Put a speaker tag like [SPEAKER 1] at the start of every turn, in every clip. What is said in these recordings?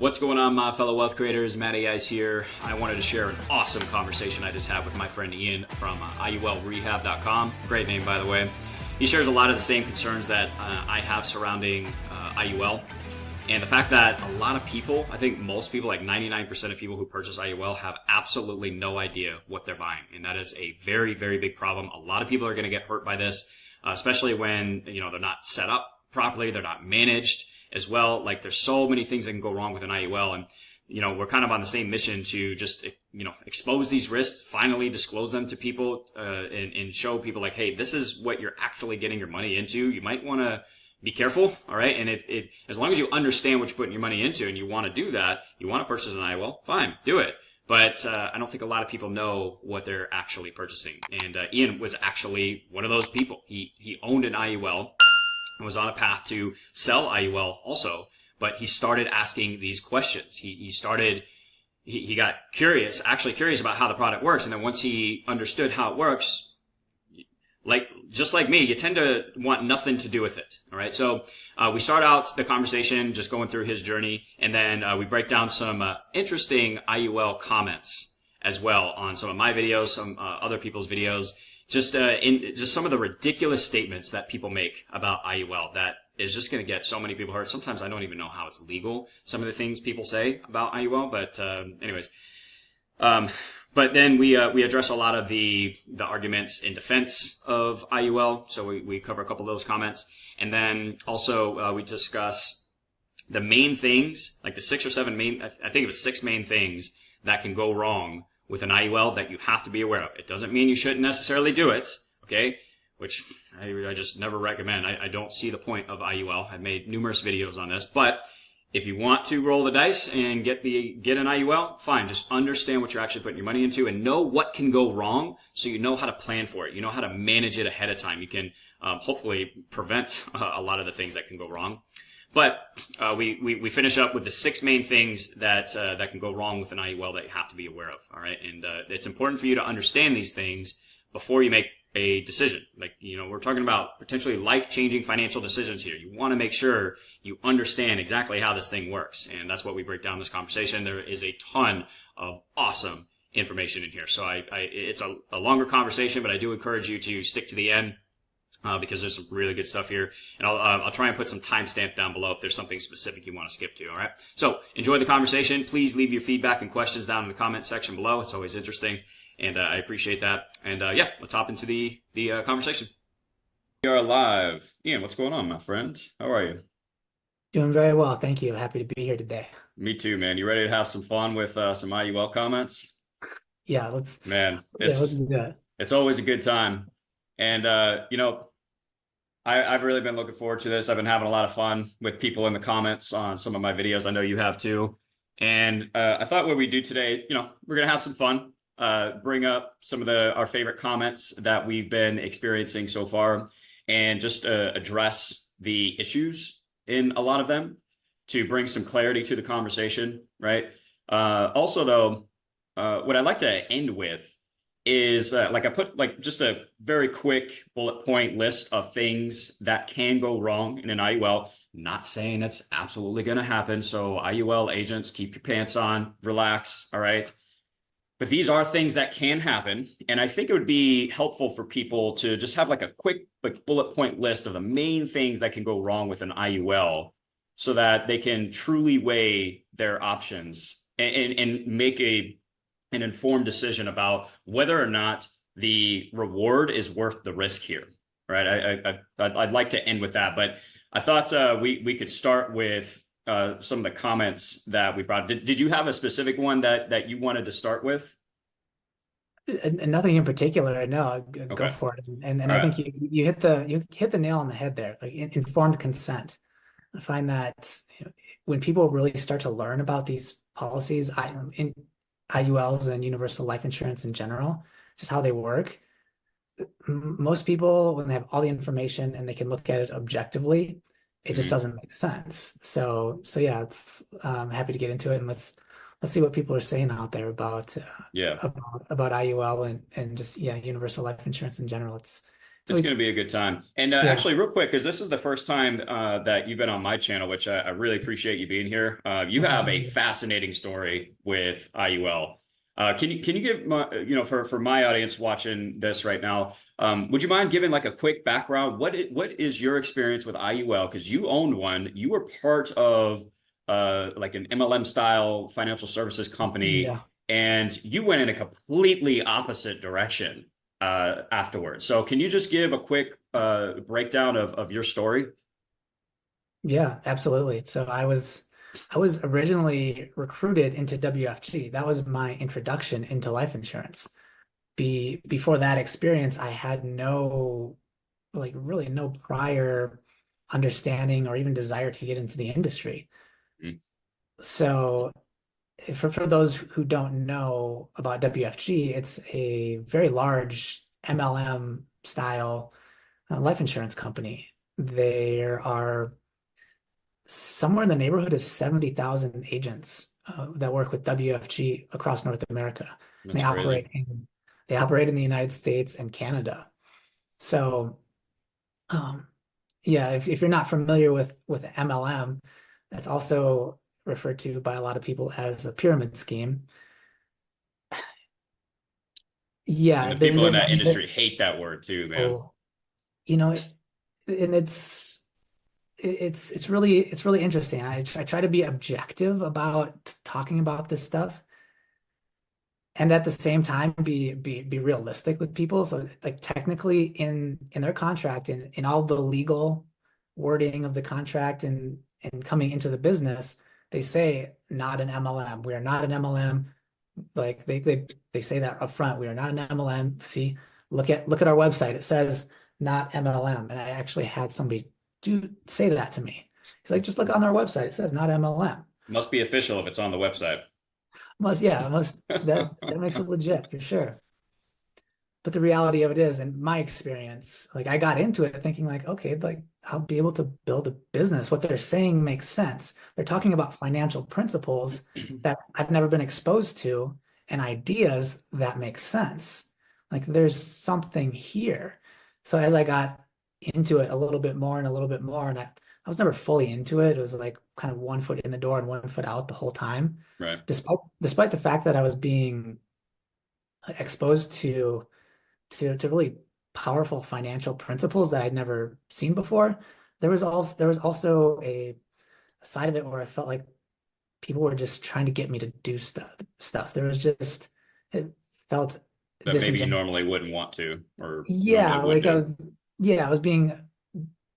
[SPEAKER 1] What's going on, my fellow wealth creators? Matty Ice here. I wanted to share an awesome conversation I just had with my friend Ian from IULrehab.com. Great name, by the way. He shares a lot of the same concerns that I have surrounding IUL. And the fact that a lot of people, I think most people, like 99% of people who purchase IUL, have absolutely no idea what they're buying. And that is a very, very big problem. A lot of people are going to get hurt by this, especially when, they're not set up properly, they're not managed as well. Like, there's so many things that can go wrong with an IUL, and we're kind of on the same mission to just expose these risks, finally disclose them to people, and show people like, hey, this is what you're actually getting your money into. You might want to be careful, all right? And if as long as you understand what you're putting your money into and you want to do that, you want to purchase an IUL, fine, do it. But I don't think a lot of people know what they're actually purchasing. And Ian was actually one of those people. He owned an IUL and was on a path to sell IUL also, but he started asking these questions. He got curious about how the product works, and then once he understood how it works, just like me, you tend to want nothing to do with it. All right. So we start out the conversation just going through his journey, and then we break down some interesting IUL comments as well on some of my videos, some other people's videos. Just some of the ridiculous statements that people make about IUL that is just going to get so many people hurt. Sometimes I don't even know how it's legal, some of the things people say about IUL, but anyways. But then we address a lot of the arguments in defense of IUL. So we cover a couple of those comments. And then also we discuss the main things, like the 6 or 7 main, I think it was 6 main things that can go wrong with an IUL that you have to be aware of. It doesn't mean you shouldn't necessarily do it, okay? Which I just never recommend. I don't see the point of IUL. I've made numerous videos on this, but if you want to roll the dice and get an IUL, fine. Just understand what you're actually putting your money into and know what can go wrong, so you know how to plan for it. You know how to manage it ahead of time. You can hopefully prevent a lot of the things that can go wrong. But we finish up with the 6 main things that can go wrong with an IUL that you have to be aware of. All right, and it's important for you to understand these things before you make a decision. Like, we're talking about potentially life-changing financial decisions here. You want to make sure you understand exactly how this thing works, and that's what we break down in this conversation. There is a ton of awesome information in here. So it's a longer conversation, but I do encourage you to stick to the end. Because there's some really good stuff here, and I'll try and put some timestamp down below if there's something specific you want to skip to. All right. So enjoy the conversation. Please leave your feedback and questions down in the comment section below. It's always interesting, and I appreciate that. And yeah, let's hop into the conversation. We are live. Ian, what's going on, my friend? How are you?
[SPEAKER 2] Doing very well, thank you. Happy to be here today.
[SPEAKER 1] Me too, man. You ready to have some fun with some IUL comments?
[SPEAKER 2] Yeah, let's do that.
[SPEAKER 1] It's always a good time. And, I've really been looking forward to this. I've been having a lot of fun with people in the comments on some of my videos. I know you have too. And I thought what we do today, we're going to have some fun, bring up some of our favorite comments that we've been experiencing so far, and just address the issues in a lot of them to bring some clarity to the conversation, right? Also, though, what I'd like to end with is I put just a very quick bullet point list of things that can go wrong in an IUL. Not saying it's absolutely going to happen. So IUL agents, keep your pants on, relax. All right. But these are things that can happen. And I think it would be helpful for people to just have a quick bullet point list of the main things that can go wrong with an IUL, so that they can truly weigh their options and make an informed decision about whether or not the reward is worth the risk here, right? I'd like to end with that, but I thought we could start with some of the comments that we brought. Did you have a specific one that you wanted to start with?
[SPEAKER 2] Nothing in particular. No, go
[SPEAKER 1] Okay.
[SPEAKER 2] for it. And I think you hit the nail on the head there. Like, informed consent. I find that when people really start to learn about these policies, IULs and universal life insurance in general, just how they work, most people, when they have all the information and they can look at it objectively, it just doesn't make sense. So yeah, it's happy to get into it, and let's see what people are saying out there about IUL and just universal life insurance in general. It's So
[SPEAKER 1] It's going to be a good time. And
[SPEAKER 2] yeah,
[SPEAKER 1] actually, real quick, because this is the first time that you've been on my channel, which I really appreciate you being here. You have a fascinating story with IUL. Can you give my, for my audience watching this right now, would you mind giving like a quick background? What is your experience with IUL? Because you owned one, you were part of like an MLM style financial services company,
[SPEAKER 2] yeah,
[SPEAKER 1] and you went in a completely opposite direction afterwards. So can you just give a quick breakdown of your story?
[SPEAKER 2] yeah, absolutely. So I was originally recruited into WFG. That was my introduction into life insurance. Before that experience, I had no, like really no prior understanding or even desire to get into the industry.
[SPEAKER 1] Mm.
[SPEAKER 2] So for those who don't know about WFG, it's a very large MLM style life insurance company. There are somewhere in the neighborhood of 70,000 agents that work with WFG across North America.
[SPEAKER 1] That's
[SPEAKER 2] They
[SPEAKER 1] crazy.
[SPEAKER 2] operate in the United States and Canada. So, um, yeah, if you're not familiar with MLM, that's also referred to by a lot of people as a pyramid scheme.
[SPEAKER 1] And
[SPEAKER 2] Yeah,
[SPEAKER 1] the people in that
[SPEAKER 2] I mean,
[SPEAKER 1] industry hate that word too, man.
[SPEAKER 2] oh, and it's really interesting. I try to be objective about talking about this stuff and at the same time be realistic with people. So like technically in their contract in all the legal wording of the contract and coming into the business, they say not an MLM. We are not an MLM. Like they say that up front. We are not an MLM. See, look at our website. It says not MLM. And I actually had somebody do say that to me. He's like, just look on our website. It says not MLM.
[SPEAKER 1] Must be official if it's on the website.
[SPEAKER 2] That makes it legit for sure. But the reality of it is, in my experience, like I got into it thinking like, okay, like I'll be able to build a business. What they're saying makes sense. They're talking about financial principles that I've never been exposed to and ideas that make sense. Like there's something here. So as I got into it a little bit more and a little bit more, and I was never fully into it. It was like kind of one foot in the door and one foot out the whole time.
[SPEAKER 1] Right.
[SPEAKER 2] Despite the fact that I was being exposed to really powerful financial principles that I'd never seen before. There was also a side of it where I felt like people were just trying to get me to do stuff. There was just it felt
[SPEAKER 1] That maybe you normally
[SPEAKER 2] disingenuous.
[SPEAKER 1] wouldn't want to or normally
[SPEAKER 2] Yeah,
[SPEAKER 1] would
[SPEAKER 2] like
[SPEAKER 1] do.
[SPEAKER 2] I was being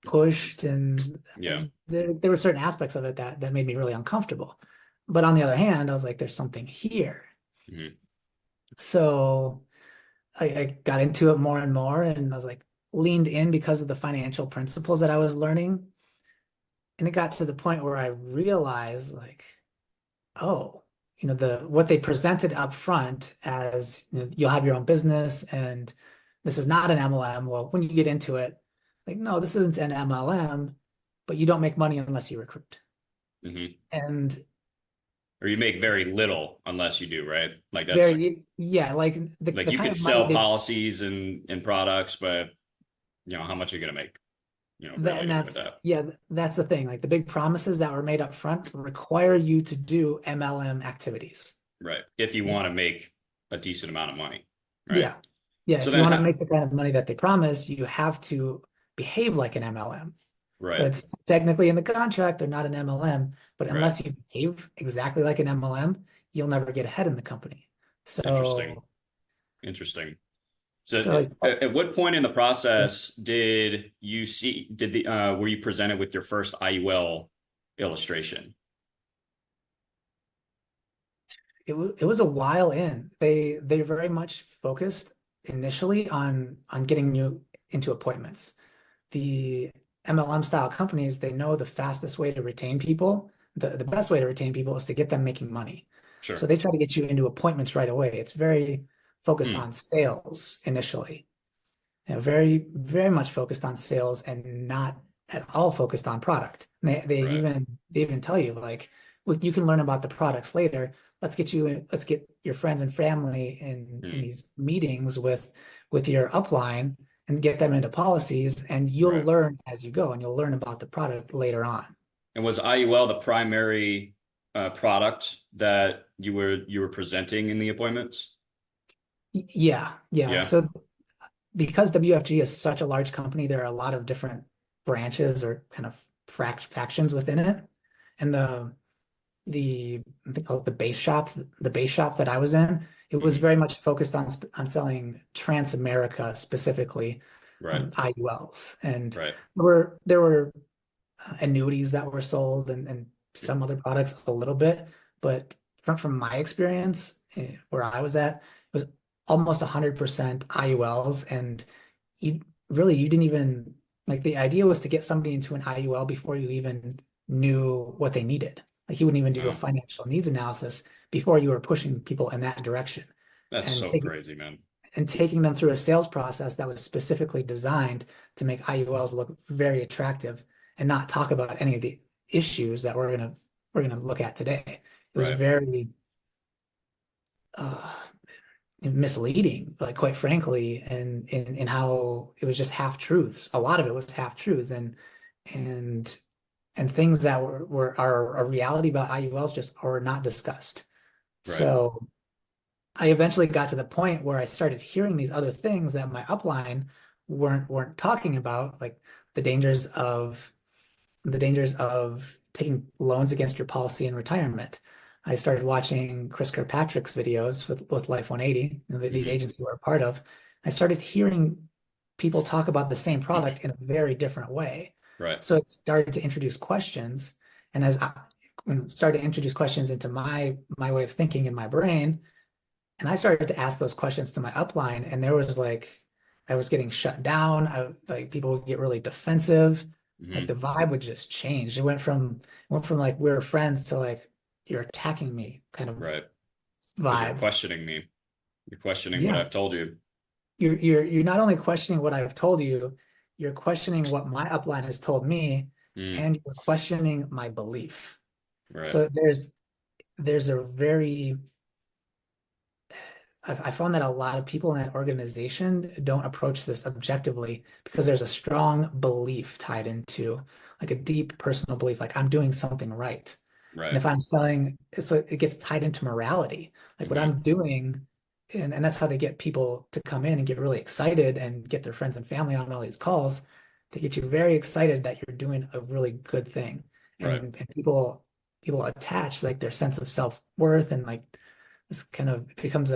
[SPEAKER 2] pushed and
[SPEAKER 1] Yeah.
[SPEAKER 2] there were certain aspects of it that made me really uncomfortable. But on the other hand, I was like, there's something here.
[SPEAKER 1] Mhm.
[SPEAKER 2] So I got into it more and more and I was like leaned in because of the financial principles that I was learning. And it got to the point where I realized like, oh, the what they presented up front as you'll have your own business and this is not an MLM. Well, when you get into it, like, no, this isn't an MLM, but you don't make money unless you recruit.
[SPEAKER 1] Mhm.
[SPEAKER 2] And
[SPEAKER 1] Or you make very little unless you do, right? Like that's
[SPEAKER 2] yeah, like
[SPEAKER 1] like
[SPEAKER 2] the
[SPEAKER 1] you
[SPEAKER 2] kind
[SPEAKER 1] could
[SPEAKER 2] of money
[SPEAKER 1] sell policies and products, but how much are you gonna make?
[SPEAKER 2] and
[SPEAKER 1] Really with that.
[SPEAKER 2] that's the thing. Like the big promises that were made up front require you to do MLM activities.
[SPEAKER 1] Right. If you
[SPEAKER 2] Yeah.
[SPEAKER 1] want to make a decent amount of money. Right.
[SPEAKER 2] Yeah. Yeah.
[SPEAKER 1] So
[SPEAKER 2] If you
[SPEAKER 1] then
[SPEAKER 2] want to make the kind of money that they promise, you have to behave like an MLM. So
[SPEAKER 1] right.
[SPEAKER 2] it's technically in the contract, they're not an MLM, but
[SPEAKER 1] Right.
[SPEAKER 2] unless you behave exactly like an MLM, you'll never get ahead in the company.
[SPEAKER 1] Interesting.
[SPEAKER 2] So,
[SPEAKER 1] Interesting. So
[SPEAKER 2] so it's
[SPEAKER 1] at what point in the process did the were you presented with your first IUL illustration?
[SPEAKER 2] it was a while in. They very much focused initially on getting you into appointments. The MLM style companies, they know the fastest way to retain people, the best way to retain people is to get them making money. So
[SPEAKER 1] Sure.
[SPEAKER 2] they try to get you into appointments right away. It's very focused
[SPEAKER 1] Hmm.
[SPEAKER 2] on sales initially. Very, very much focused on sales and not at all focused on product.
[SPEAKER 1] Right.
[SPEAKER 2] They even tell you like, "Well, you can learn about the products later. Let's get your friends and family in
[SPEAKER 1] Hmm.
[SPEAKER 2] these meetings with your upline, and get them into policies, and you'll
[SPEAKER 1] Right.
[SPEAKER 2] learn as you go, and you'll learn about the product later on.
[SPEAKER 1] And was IUL the primary product that you were presenting in the appointments?
[SPEAKER 2] Yeah, yeah.
[SPEAKER 1] Yeah.
[SPEAKER 2] So because WFG is such a large company, there are a lot of different branches or kind of factions within it. And I think called the base shop that I was in, it was
[SPEAKER 1] Hmm.
[SPEAKER 2] very much focused on selling Trans-America specifically,
[SPEAKER 1] Right.
[SPEAKER 2] IULs. And
[SPEAKER 1] Right.
[SPEAKER 2] there were annuities that were sold and some other products a little bit, but from my experience, where I was at, it was almost 100% IULs, and you you didn't even like, the idea was to get somebody into an IUL before you even knew what they needed. Like, you wouldn't even do a
[SPEAKER 1] Wow.
[SPEAKER 2] financial needs analysis before you were pushing people in that direction,
[SPEAKER 1] That's
[SPEAKER 2] and
[SPEAKER 1] so crazy, man.
[SPEAKER 2] taking them through a sales process that was specifically designed to make IULs look very attractive and not talk about any of the issues that we're gonna look at today. It was
[SPEAKER 1] Right.
[SPEAKER 2] very uh, misleading, like, quite frankly, and in how it was just half truths. A lot of it was half truths, and things that are a reality about IULs just are not discussed.
[SPEAKER 1] Right.
[SPEAKER 2] So I eventually got to the point where I started hearing these other things that my upline weren't talking about, like the dangers of taking loans against your policy in retirement. I started watching Chris Kirkpatrick's videos with Life 180, the
[SPEAKER 1] Hmm.
[SPEAKER 2] agency we're a part of. I started hearing people talk about the same product in a very different way.
[SPEAKER 1] Right.
[SPEAKER 2] So it started to introduce questions, and as I started to introduce questions into my way of thinking in my brain, and I started to ask those questions to my upline, and there was like, I was getting shut down. Like, people would get really defensive. Like,
[SPEAKER 1] Hmm.
[SPEAKER 2] the vibe would just change. It went from like we're friends to like you're attacking me kind of
[SPEAKER 1] Right. Because you're
[SPEAKER 2] vibe.
[SPEAKER 1] questioning me. You're questioning what
[SPEAKER 2] Yeah.
[SPEAKER 1] I've told you.
[SPEAKER 2] You're not only questioning what I've told you, you're questioning what my upline has told me,
[SPEAKER 1] Mm.
[SPEAKER 2] and you're questioning my belief.
[SPEAKER 1] Right.
[SPEAKER 2] So there's a very I found that a lot of people in that organization don't approach this objectively because there's a strong belief tied into, like, a deep personal belief, like I'm doing something right. And
[SPEAKER 1] Right.
[SPEAKER 2] if I'm selling, so it gets tied into morality, like what
[SPEAKER 1] Hmm.
[SPEAKER 2] I'm doing. And that's how they get people to come in and get really excited and get their friends and family on all these calls. They get you very excited that you're doing a really good thing.
[SPEAKER 1] Right.
[SPEAKER 2] And people attach like their sense of self-worth, and like this kind of becomes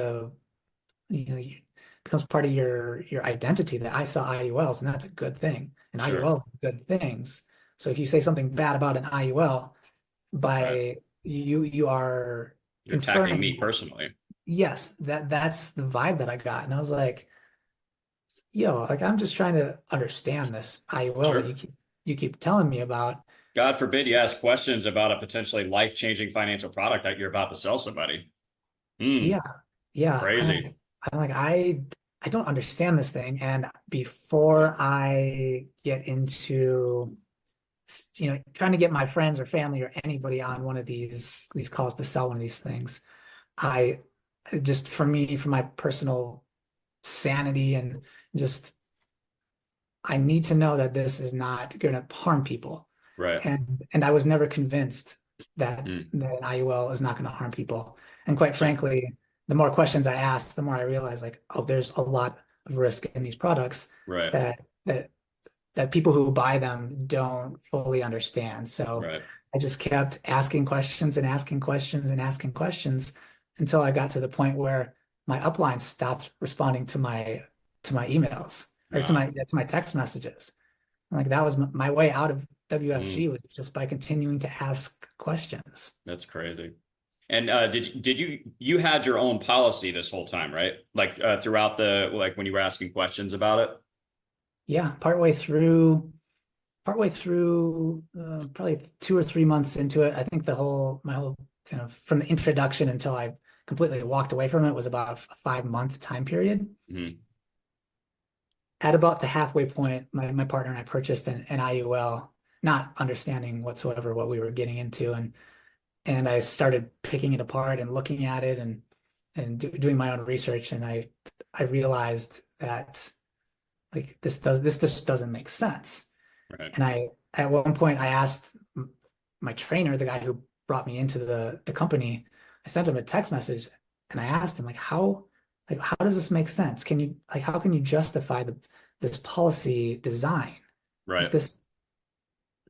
[SPEAKER 2] becomes part of your identity, that I saw IULs, and that's a good thing. And
[SPEAKER 1] Sure.
[SPEAKER 2] IUL are good things. So if you say something bad about an IUL,
[SPEAKER 1] Right.
[SPEAKER 2] by you are
[SPEAKER 1] You're attacking
[SPEAKER 2] inferring
[SPEAKER 1] me
[SPEAKER 2] that,
[SPEAKER 1] personally.
[SPEAKER 2] yes, that's the vibe that I got. And I was like, yo, like, I'm just trying to understand this IUL that
[SPEAKER 1] Sure.
[SPEAKER 2] you keep telling me about.
[SPEAKER 1] God forbid you ask questions about a potentially life-changing financial product that you're about to sell somebody. Hmm.
[SPEAKER 2] Yeah, yeah.
[SPEAKER 1] Crazy.
[SPEAKER 2] I'm like, I don't understand this thing. And before I get into, trying to get my friends or family or anybody on one of these calls to sell one of these things, I just, for me, for my personal sanity, and just, I need to know that this is not going to harm people.
[SPEAKER 1] Right.
[SPEAKER 2] And I was never convinced that
[SPEAKER 1] Hmm.
[SPEAKER 2] an IUL is not going to harm people. And quite
[SPEAKER 1] So,
[SPEAKER 2] frankly, the more questions I asked, the more I realized, like, oh, there's a lot of risk in these products
[SPEAKER 1] right.
[SPEAKER 2] that that people who buy them don't fully understand. So
[SPEAKER 1] Right.
[SPEAKER 2] I just kept asking questions and asking questions and asking questions until I got to the point where my upline stopped responding to my emails, or to
[SPEAKER 1] Ah.
[SPEAKER 2] my text messages. And like, that was my way out of
[SPEAKER 1] Hmm.
[SPEAKER 2] WFG, was just by continuing to ask questions.
[SPEAKER 1] That's crazy. And did you had your own policy this whole time, right? Like throughout the like when you were asking questions about it?
[SPEAKER 2] Yeah, partway through, probably 2 or 3 months into it, I think my whole kind of, from the introduction until I completely walked away from it, was about a 5 month time period.
[SPEAKER 1] Hmm.
[SPEAKER 2] At about the halfway point, my partner and I purchased an IUL, not understanding whatsoever what we were getting into, and I started picking it apart and looking at it, and doing my own research, and I realized that like this just doesn't make sense.
[SPEAKER 1] Right.
[SPEAKER 2] And at one point I asked my trainer, the guy who brought me into the company, I sent him a text message and I asked him like how does this make sense? Can you like how can you justify this policy design? Like
[SPEAKER 1] Right.
[SPEAKER 2] this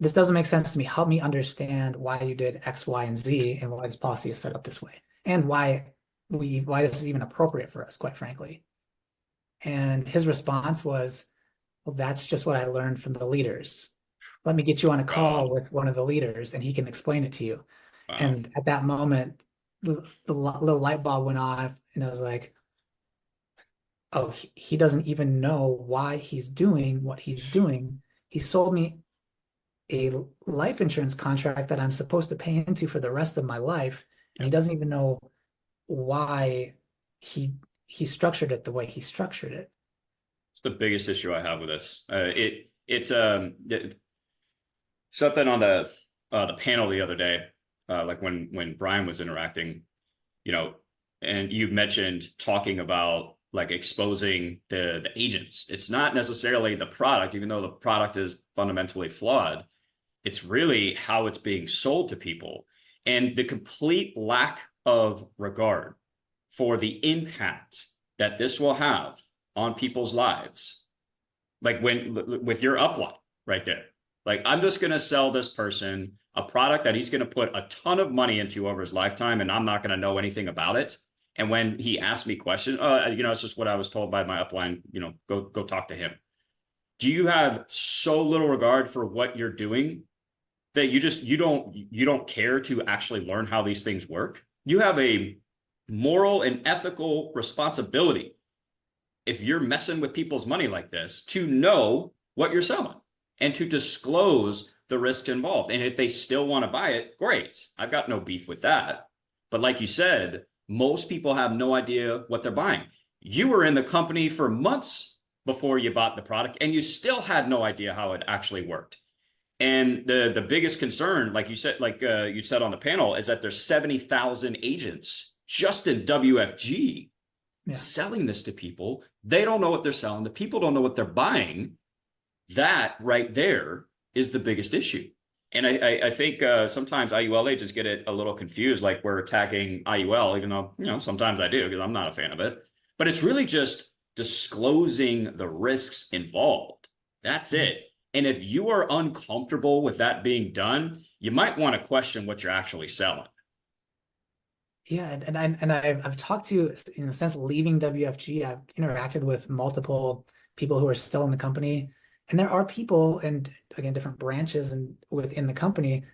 [SPEAKER 2] doesn't make sense to me. Help me understand why you did X, Y, and Z and why this policy is set up this way and why this is even appropriate for us, quite frankly. And his response was, well, that's just what I learned from the leaders. Let me get you on a
[SPEAKER 1] Wow.
[SPEAKER 2] call with one of the leaders and he can explain it to you.
[SPEAKER 1] Wow.
[SPEAKER 2] And at that moment, the little light bulb went off and I was like, oh, he doesn't even know why he's doing what he's doing. He sold me a life insurance contract that I'm supposed to pay into for the rest of my life, and he
[SPEAKER 1] Yep.
[SPEAKER 2] doesn't even know why he he structured it the way he structured it.
[SPEAKER 1] It's the biggest issue I have with this. Something on the panel the other day, like when Brian was interacting, you know, and you mentioned talking about like exposing the agents. It's not necessarily the product, even though the product is fundamentally flawed. It's really how it's being sold to people and the complete lack of regard for the impact that this will have on people's lives. Like when with your upline right there, like I'm just going to sell this person a product that he's going to put a ton of money into over his lifetime, and I'm not going to know anything about it. And when he asked me questions, it's just what I was told by my upline. Go talk to him. Do you have so little regard for what you're doing that you don't care to actually learn how these things work? You have a moral and ethical responsibility, if you're messing with people's money like this, to know what you're selling and to disclose the risks involved. And if they still want to buy it, great. I've got no beef with that. But like you said, most people have no idea what they're buying. You were in the company for months before you bought the product, and you still had no idea how it actually worked. And the biggest concern, like you said, you said on the panel, is that there's 70,000 agents just in WFG
[SPEAKER 2] Yeah.
[SPEAKER 1] selling this to people. They don't know what they're selling. The people don't know what they're buying. That right there is the biggest issue. And I think sometimes IUL agents get it a little confused, like we're attacking IUL, even though, sometimes I do because I'm not a fan of it. But it's really just disclosing the risks involved. That's it. And if you are uncomfortable with that being done, you might want to question what you're actually selling.
[SPEAKER 2] Yeah, I've talked to, since leaving WFG, I've interacted with multiple people who are still in the company, and there are people, and again, different branches and within the company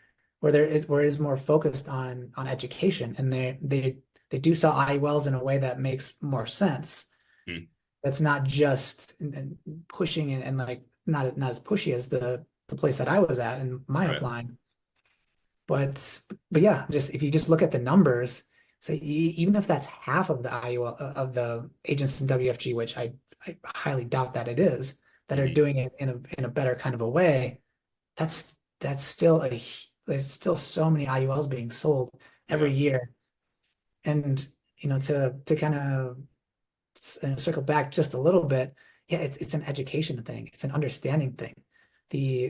[SPEAKER 2] where it is more focused on education, and they do sell IULs in a way that makes more sense.
[SPEAKER 1] Hmm.
[SPEAKER 2] That's not just pushing and like not as pushy as the place that I was at in my
[SPEAKER 1] Right.
[SPEAKER 2] upline. But yeah, just if you just look at the numbers, say even if that's half of the IUL of the agents in WFG, which I highly doubt that it is, that are
[SPEAKER 1] Hmm.
[SPEAKER 2] doing it in a better kind of a way, that's still there's still so many IULs being sold
[SPEAKER 1] Yeah.
[SPEAKER 2] every year. And to kind of circle back just a little bit, yeah, it's an education thing, it's an understanding thing.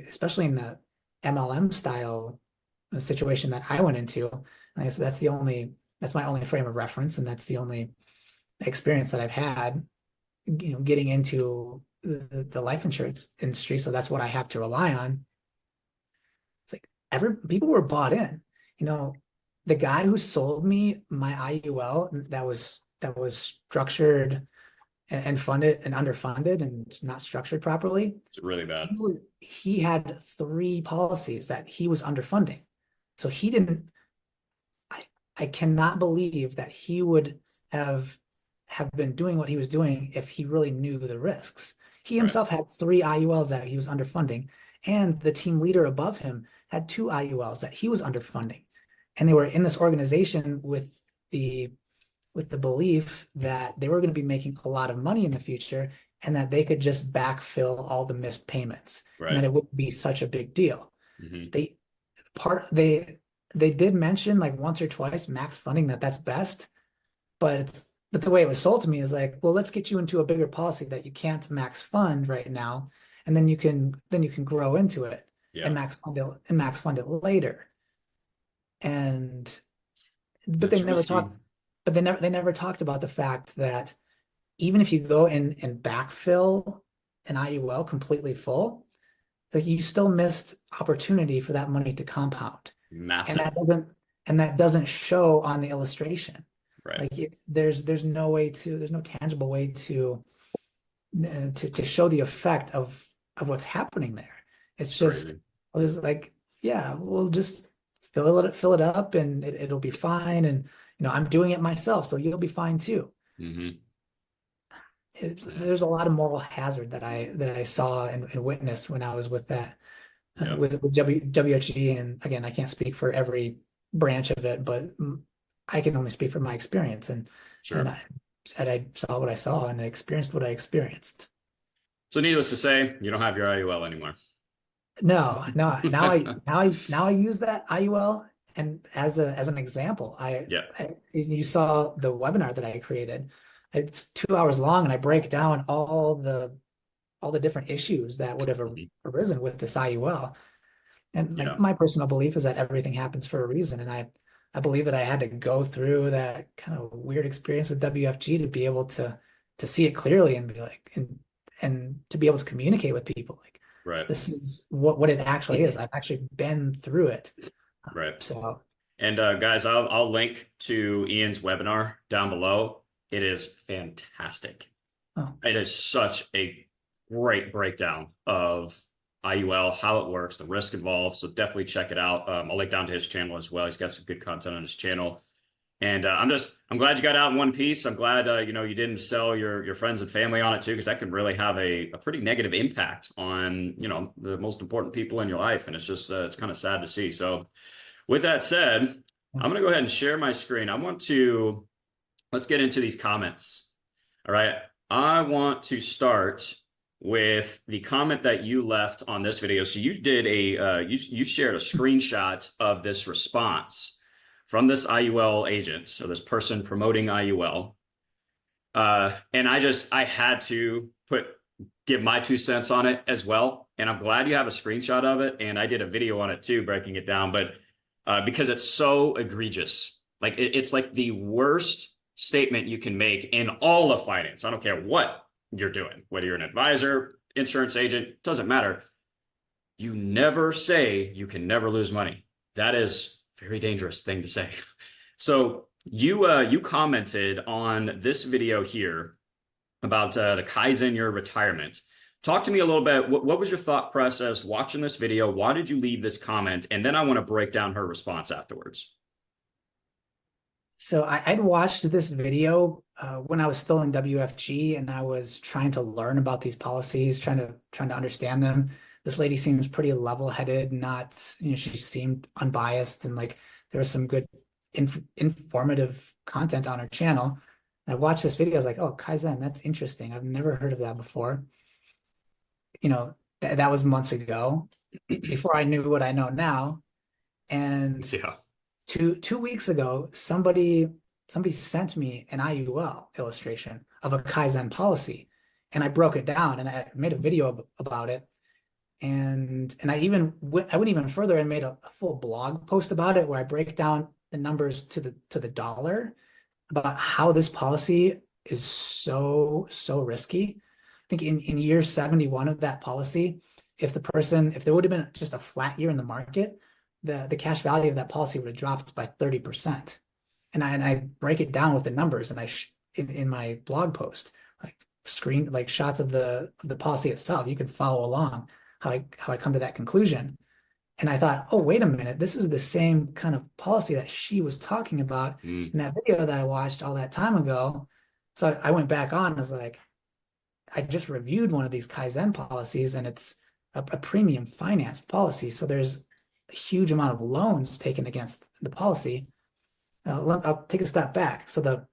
[SPEAKER 2] Especially in the MLM style situation that I went into, I guess that's my only frame of reference, and that's the only experience that I've had, getting into the life insurance industry. So that's what I have to rely on. It's like people were bought in. You know, the guy who sold me my IUL that was structured and funded and underfunded and not structured properly.
[SPEAKER 1] It's really bad.
[SPEAKER 2] He had 3 policies that he was underfunding. So he didn't, I cannot believe that he would have been doing what he was doing if he really knew the risks. He
[SPEAKER 1] Right.
[SPEAKER 2] himself had 3 IULs that he was underfunding, and the team leader above him had 2 IULs that he was underfunding. And they were in this organization the with the belief that they were going to be making a lot of money in the future and that they could just backfill all the missed payments and that
[SPEAKER 1] Right.
[SPEAKER 2] it wouldn't be such a big deal.
[SPEAKER 1] Hmm.
[SPEAKER 2] They part they did mention like once or twice max funding that's best, but but the way it was sold to me is like, well, let's get you into a bigger policy that you can't max fund right now, and then you can grow into it and
[SPEAKER 1] Yeah,
[SPEAKER 2] max fund it later. And but they
[SPEAKER 1] it's
[SPEAKER 2] never
[SPEAKER 1] risky.
[SPEAKER 2] talked, but they never talked about the fact that even if you go in and backfill an IUL completely full, like you still missed opportunity for that money to compound. And that
[SPEAKER 1] Massive.
[SPEAKER 2] doesn't and that doesn't show on the illustration.
[SPEAKER 1] Right.
[SPEAKER 2] Like there's no tangible way to show the effect of what's happening there. It's just
[SPEAKER 1] Crazy.
[SPEAKER 2] I was like, yeah, we'll just fill it up and it'll be fine. And I'm doing it myself, so you'll be fine too.
[SPEAKER 1] Hmm. Yeah.
[SPEAKER 2] There's a lot of moral hazard that I saw and witnessed when I was with that
[SPEAKER 1] Yep.
[SPEAKER 2] with WHE. And again, I can't speak for every branch of it, but I can only speak from my experience, and
[SPEAKER 1] Sure.
[SPEAKER 2] I and I saw what I saw and I experienced what I experienced.
[SPEAKER 1] So needless to say, you don't have your IUL anymore.
[SPEAKER 2] No, no. Now I use that IUL and as an example.
[SPEAKER 1] Yeah.
[SPEAKER 2] You saw the webinar that I created. It's 2 hours long, and I break down all the different issues that would have
[SPEAKER 1] Mhm.
[SPEAKER 2] arisen with this IUL. And like
[SPEAKER 1] Yeah.
[SPEAKER 2] my personal belief is that everything happens for a reason. And I believe that I had to go through that kind of weird experience with WFG to be able to see it clearly and be like and to be able to communicate with people like
[SPEAKER 1] Right.
[SPEAKER 2] this is what it actually is. I've actually been through it.
[SPEAKER 1] Right.
[SPEAKER 2] So
[SPEAKER 1] And guys, I'll link to Ian's webinar down below. It is fantastic.
[SPEAKER 2] oh,
[SPEAKER 1] It is such a great breakdown of IUL, how it works, the risk involved. So definitely check it out. I'll link down to his channel as well. He's got some good content on his channel. And I'm glad you got out in one piece. I'm glad you didn't sell your friends and family on it too, because that could really have a pretty negative impact on the most important people in your life. And it's just it's kind of sad to see. So with that said,
[SPEAKER 2] yeah.
[SPEAKER 1] I'm going to go ahead and share my screen. Let's get into these comments. All right. I want to start with the comment that you left on this video. So you did you shared a screenshot of this response from this IUL agent, so this person promoting IUL. And I had to give my 2 cents on it as well. And I'm glad you have a screenshot of it. And I did a video on it too, breaking it down. But because it's so egregious, like it's like the worst statement you can make in all of finance. I don't care what you're doing, whether you're an advisor, insurance agent, doesn't matter. You never say you can never lose money. That is a very dangerous thing to say. So you commented on this video here about the KaiZen your retirement. Talk to me a little bit. What was your thought process watching this video? Why did you leave this comment? And then I want to break down her response afterwards.
[SPEAKER 2] So I'd watched this video when I was still in WFG and I was trying to learn about these policies, trying to understand them. This lady seems pretty level-headed, not, she seemed unbiased, and like there was some good informative content on her channel. And I watched this video, I was like, oh, Kaizen, that's interesting. I've never heard of that before. That was months ago, before I knew what I know now. And
[SPEAKER 1] Yeah.
[SPEAKER 2] two weeks ago, somebody sent me an IUL illustration of a Kaizen policy, and I broke it down and I made a video about it. And I went even further and made a full blog post about it where I break down the numbers to the dollar about how this policy is so risky. I think in year 71 of that policy, if there would have been just a flat year in the market, the cash value of that policy would have dropped by 30%. And I break it down with the numbers, and in my blog post, like shots of the policy itself. You can follow along how I come to that conclusion. And I thought, oh, wait a minute, this is the same kind of policy that she was talking about
[SPEAKER 1] Mm.
[SPEAKER 2] in that video that I watched all that time ago. So I went back on and I was like, I just reviewed one of these Kaizen policies, and it's a premium financed policy. So there's a huge amount of loans taken against the policy. I'll take a step back. So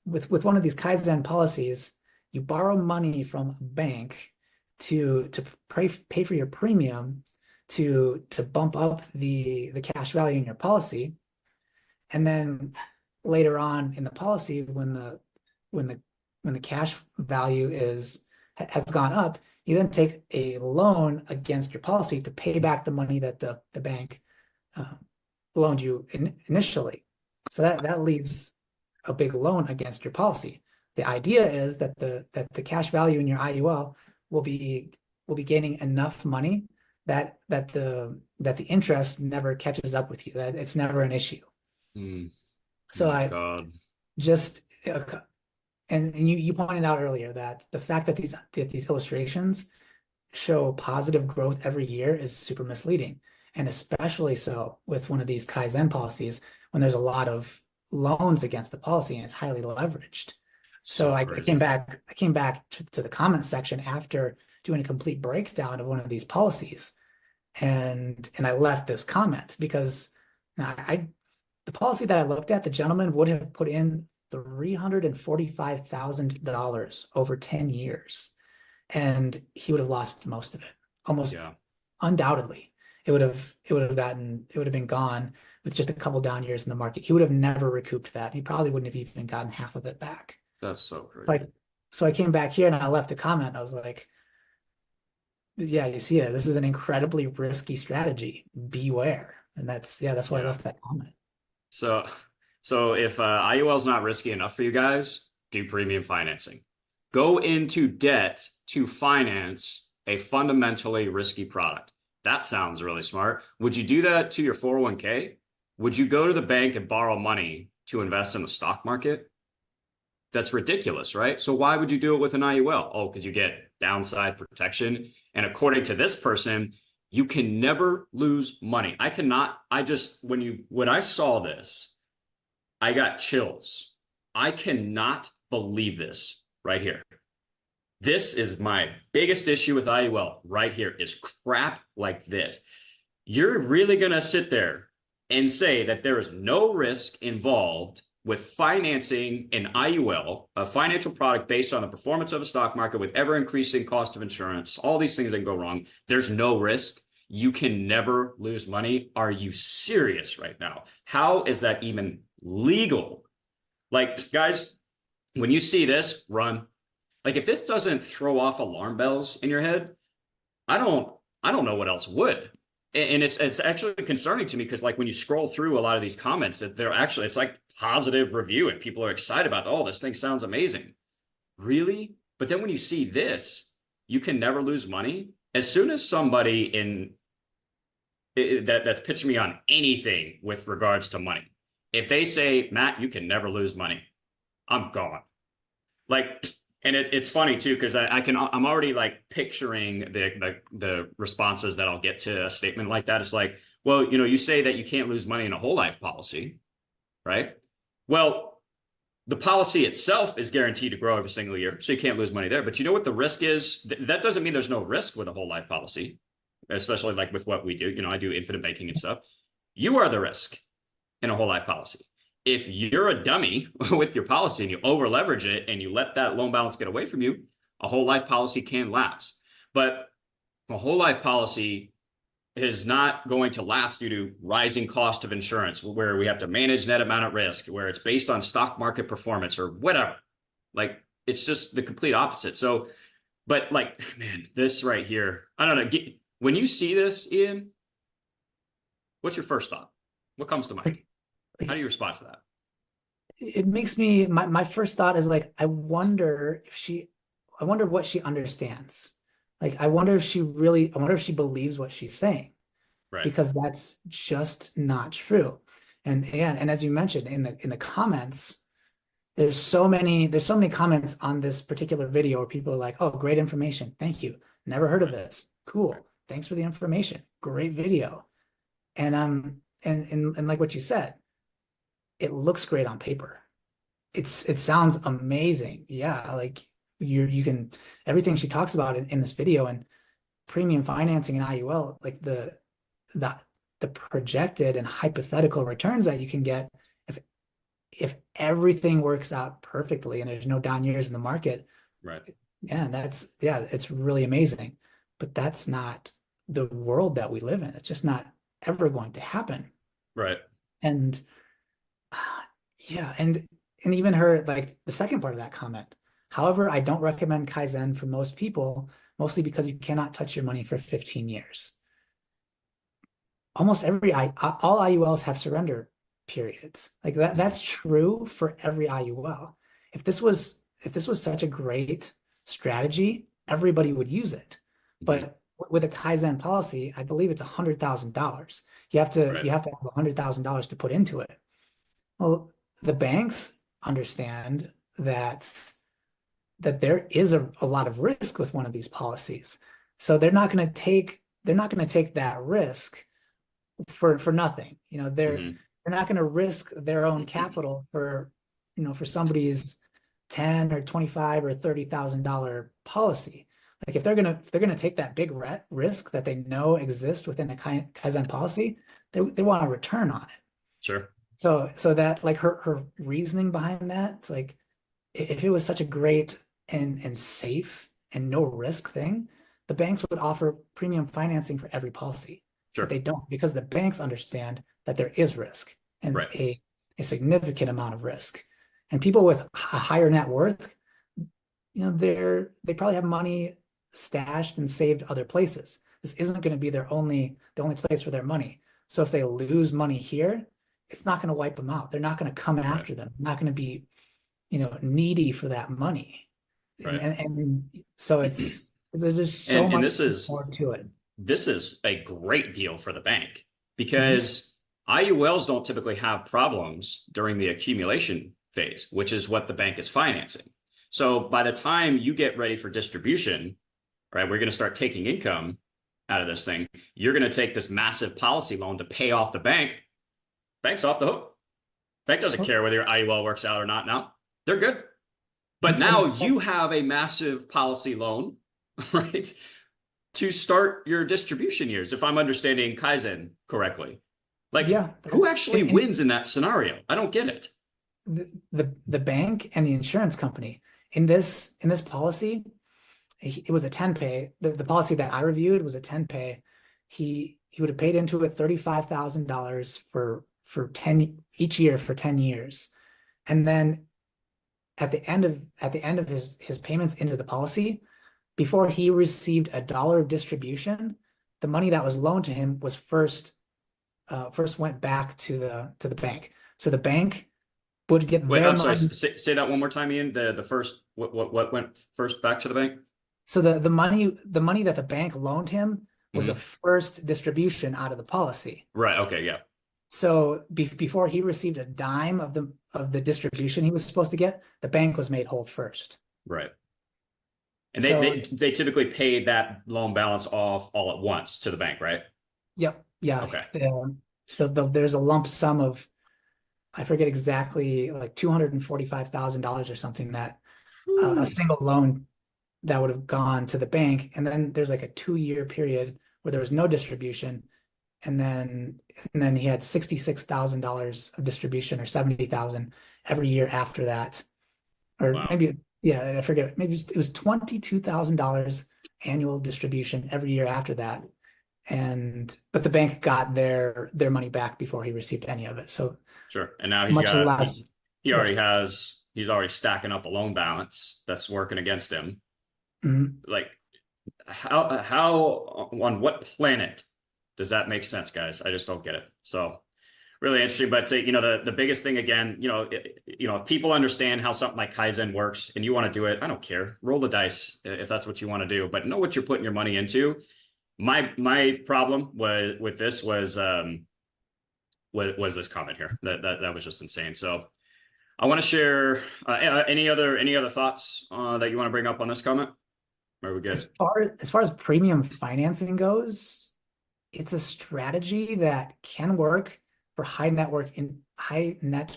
[SPEAKER 2] with one of these Kaizen policies, you borrow money from a bank to pay for your premium to bump up the cash value in your policy. And then later on in the policy, when when the cash value has gone up, you then take a loan against your policy to pay back the money that the bank loaned you initially. So that leaves a big loan against your policy. The idea is that the cash value in your IUL will be gaining enough money that the interest never catches up with you. That it's never an issue.
[SPEAKER 1] Mm,
[SPEAKER 2] So
[SPEAKER 1] my
[SPEAKER 2] I
[SPEAKER 1] God.
[SPEAKER 2] just and you pointed out earlier that the fact that these illustrations show positive growth every year is super misleading, and especially so with one of these KaiZen policies when there's a lot of loans against the policy and it's highly leveraged. So
[SPEAKER 1] So
[SPEAKER 2] I
[SPEAKER 1] crazy.
[SPEAKER 2] came back to the comment section after doing a complete breakdown of one of these policies, and I left this comment because the policy that I looked at, the gentleman would have put in $345,000 over 10 years, and he would have lost most of it, almost
[SPEAKER 1] Yeah,
[SPEAKER 2] undoubtedly. It would have been gone with just a couple down years in the market. He would have never recouped that. He probably wouldn't have even gotten half of it back.
[SPEAKER 1] that's so crazy.
[SPEAKER 2] Like, so I came back here and I left a comment. I was like, yeah, you see it. This is an incredibly risky strategy. Beware. And that's why I
[SPEAKER 1] Yeah.
[SPEAKER 2] left that comment.
[SPEAKER 1] So, so if IUL is not risky enough for you guys, do premium financing. Go into debt to finance a fundamentally risky product. That sounds really smart. Would you do that to your 401k? Would you go to the bank and borrow money to invest in the stock market? That's ridiculous, right? So why would you do it with an IUL? Oh, because you get downside protection. And according to this person, you can never lose money. I cannot, I just, when I saw this, I got chills. I cannot believe this right here. This is my biggest issue with IUL right here is crap like this. You're really going to sit there and say that there is no risk involved with financing an IUL, a financial product based on the performance of a stock market with ever increasing cost of insurance, all these things that can go wrong. There's no risk. You can never lose money. Are you serious right now? How is that even legal? Like, guys, when you see this, run. Like, if this doesn't throw off alarm bells in your head, I don't I don't know what else would. And it's actually concerning to me because like when you scroll through a lot of these comments that they're actually it's like positive review and people are excited about, oh, this thing sounds amazing. Really? But then when you see this, you can never lose money. As soon as somebody that's pitching me on anything with regards to money, if they say, Matt, you can never lose money, I'm gone. Like, and it's funny too because I'm already like picturing the responses that I'll get to a statement like that. It's like, well, you say that you can't lose money in a whole life policy, right? Well, the policy itself is guaranteed to grow every single year, so you can't lose money there. But you know what the risk is? That doesn't mean there's no risk with a whole life policy, especially like with what we do. I do infinite banking and stuff. You are the risk in a whole life policy. If you're a dummy with your policy and you over leverage it and you let that loan balance get away from you, a whole life policy can lapse. But a whole life policy is not going to lapse due to rising cost of insurance, where we have to manage net amount at risk, where it's based on stock market performance or whatever. Like, it's just the complete opposite. So, but like, man, this right here, I don't know. When you see this, Ian, what's your first thought? What comes to mind? How do you respond to that?
[SPEAKER 2] It makes me my first thought is like I wonder what she understands. Like I wonder if she believes what she's saying,
[SPEAKER 1] Right.
[SPEAKER 2] because that's just not true. And as you mentioned in the comments, there's so many comments on this particular video where people are like, "Oh, great information. Thank you. Never heard of
[SPEAKER 1] Right.
[SPEAKER 2] this.
[SPEAKER 1] Right.
[SPEAKER 2] Cool. Thanks for the information. Great video." And like what you said, it looks great on paper. It sounds amazing. Yeah, like you can everything she talks about in this video and premium financing and IUL, like the the projected and hypothetical returns that you can get if everything works out perfectly and there's no down years in the market.
[SPEAKER 1] Right.
[SPEAKER 2] Yeah, it's really amazing. But that's not the world that we live in. It's just not ever going to happen.
[SPEAKER 1] Right.
[SPEAKER 2] And yeah, and and even her, like the second part of that comment. However, I don't recommend KaiZen for most people, mostly because you cannot touch your money for 15 years. Almost all IULs have surrender periods. Like that's true for every IUL. If this was such a great strategy, everybody would use it.
[SPEAKER 1] Mhm.
[SPEAKER 2] But with a KaiZen policy, I believe it's $100,000.
[SPEAKER 1] Right.
[SPEAKER 2] You have to have $100,000 to put into it. Well, the banks understand that there is a lot of risk with one of these policies. So they're not going to take that risk for nothing.
[SPEAKER 1] Hmm.
[SPEAKER 2] They're not going to risk their own capital for somebody's 10 or 25 or $30,000 policy. Like if they're gonna take that big risk that they know exists within a Kaizen policy, they want a return on it.
[SPEAKER 1] Sure.
[SPEAKER 2] So that like her reasoning behind that, it's like if it was such a great and safe and no risk thing, the banks would offer premium financing for every policy. But
[SPEAKER 1] Sure.
[SPEAKER 2] they don't because the banks understand that there is risk and
[SPEAKER 1] Right.
[SPEAKER 2] a significant amount of risk. And people with a higher net worth, they probably have money stashed and saved other places. This isn't going to be the only place for their money. So if they lose money here, it's not going to wipe them out. They're not going to come
[SPEAKER 1] Right.
[SPEAKER 2] after them. They're not going to be, needy for that money. And
[SPEAKER 1] Right.
[SPEAKER 2] and, and so there's just so
[SPEAKER 1] And
[SPEAKER 2] much
[SPEAKER 1] this is
[SPEAKER 2] more to it.
[SPEAKER 1] this is a great deal for the bank
[SPEAKER 2] Mhm.
[SPEAKER 1] because IULs don't typically have problems during the accumulation phase, which is what the bank is financing. So by the time you get ready for distribution, right, we're going to start taking income out of this thing. You're going to take this massive policy loan to pay off the bank. Bank's off the hook. Bank doesn't care whether your IUL works out or not now. They're good. But now
[SPEAKER 2] And
[SPEAKER 1] you have a massive policy loan, right, to start your distribution years, if I'm understanding KaiZen correctly. Like,
[SPEAKER 2] yeah,
[SPEAKER 1] who
[SPEAKER 2] that's
[SPEAKER 1] actually
[SPEAKER 2] and
[SPEAKER 1] wins in that scenario? I don't get it.
[SPEAKER 2] the bank and the insurance company in this policy, it was a 10 pay. The policy that I reviewed was a 10 pay. He would have paid into it $35,000 for 10 each year for 10 years. And then at the end of his payments into the policy, before he received a dollar of distribution, the money that was loaned to him was first went back to the bank. So the bank would get
[SPEAKER 1] Wait,
[SPEAKER 2] their
[SPEAKER 1] I'm sorry.
[SPEAKER 2] money.
[SPEAKER 1] Say that one more time, Ian. The first what went first back to the bank?
[SPEAKER 2] So the money that the bank loaned him was the
[SPEAKER 1] Hmm.
[SPEAKER 2] first distribution out of the policy.
[SPEAKER 1] Right. Okay. Yeah.
[SPEAKER 2] So before he received a dime of the distribution he was supposed to get, the bank was made whole first.
[SPEAKER 1] Right. And they,
[SPEAKER 2] So
[SPEAKER 1] they they typically paid that loan balance off all at once to the bank, right?
[SPEAKER 2] yep, yeah.
[SPEAKER 1] Okay.
[SPEAKER 2] There's a lump sum of I forget exactly like $245,000 or something that a
[SPEAKER 1] Whew.
[SPEAKER 2] single loan that would have gone to the bank, and then there's like a 2 year period where there was no distribution, and then he had $66,000 of distribution or 70,000 every year after that, or
[SPEAKER 1] Wow.
[SPEAKER 2] maybe yeah, I forget. Maybe it was $22,000 annual distribution every year after that, and but the bank got their money back before he received any of it, so
[SPEAKER 1] Sure. And now
[SPEAKER 2] much less
[SPEAKER 1] he already
[SPEAKER 2] risk.
[SPEAKER 1] has he's already stacking up a loan balance that's working against him.
[SPEAKER 2] Mhm.
[SPEAKER 1] Like how on what planet does that make sense, guys? I just don't get it. So really interesting. But the biggest thing again, if people understand how something like Kaizen works and you want to do it, I don't care. Roll the dice if that's what you want to do, but know what you're putting your money into. My problem with this was this comment here. That was just insane. So I want to share any other thoughts that you want to bring up on this comment? Are we good?
[SPEAKER 2] As far as premium financing goes, it's a strategy that can work for high net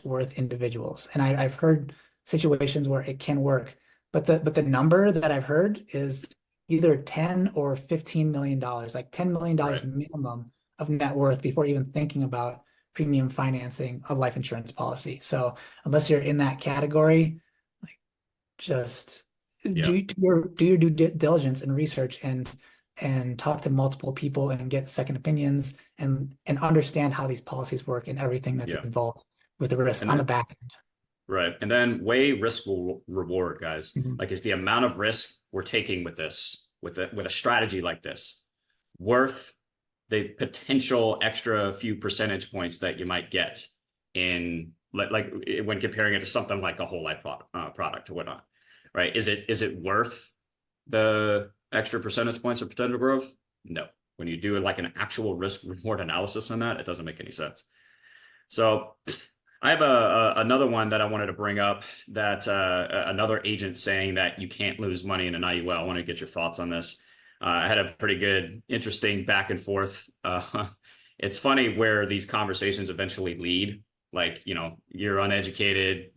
[SPEAKER 2] worth individuals. And I've heard situations where it can work, but the number that I've heard is either 10 or $15 million, like $10 million
[SPEAKER 1] Right.
[SPEAKER 2] minimum of net worth before even thinking about premium financing a life insurance policy. So unless you're in that category, like just
[SPEAKER 1] Yeah.
[SPEAKER 2] do your due diligence and research and talk to multiple people and get second opinions and understand how these policies work and everything that's
[SPEAKER 1] Yeah.
[SPEAKER 2] involved with the risk
[SPEAKER 1] And
[SPEAKER 2] on the
[SPEAKER 1] that
[SPEAKER 2] back end.
[SPEAKER 1] Right. And then weigh risk reward, guys.
[SPEAKER 2] Mhm.
[SPEAKER 1] Like, is the amount of risk we're taking with this, with a strategy like this, worth the potential extra few percentage points that you might get in, like when comparing it to something like a whole life product or whatnot, right? Is it worth the extra percentage points of potential growth? No. When you do like an actual risk reward analysis on that, it doesn't make any sense. So I have another one that I wanted to bring up, that another agent saying that you can't lose money in an IUL. I want to get your thoughts on this. I had a pretty good, interesting back and forth. It's funny where these conversations eventually lead. Like, you're uneducated,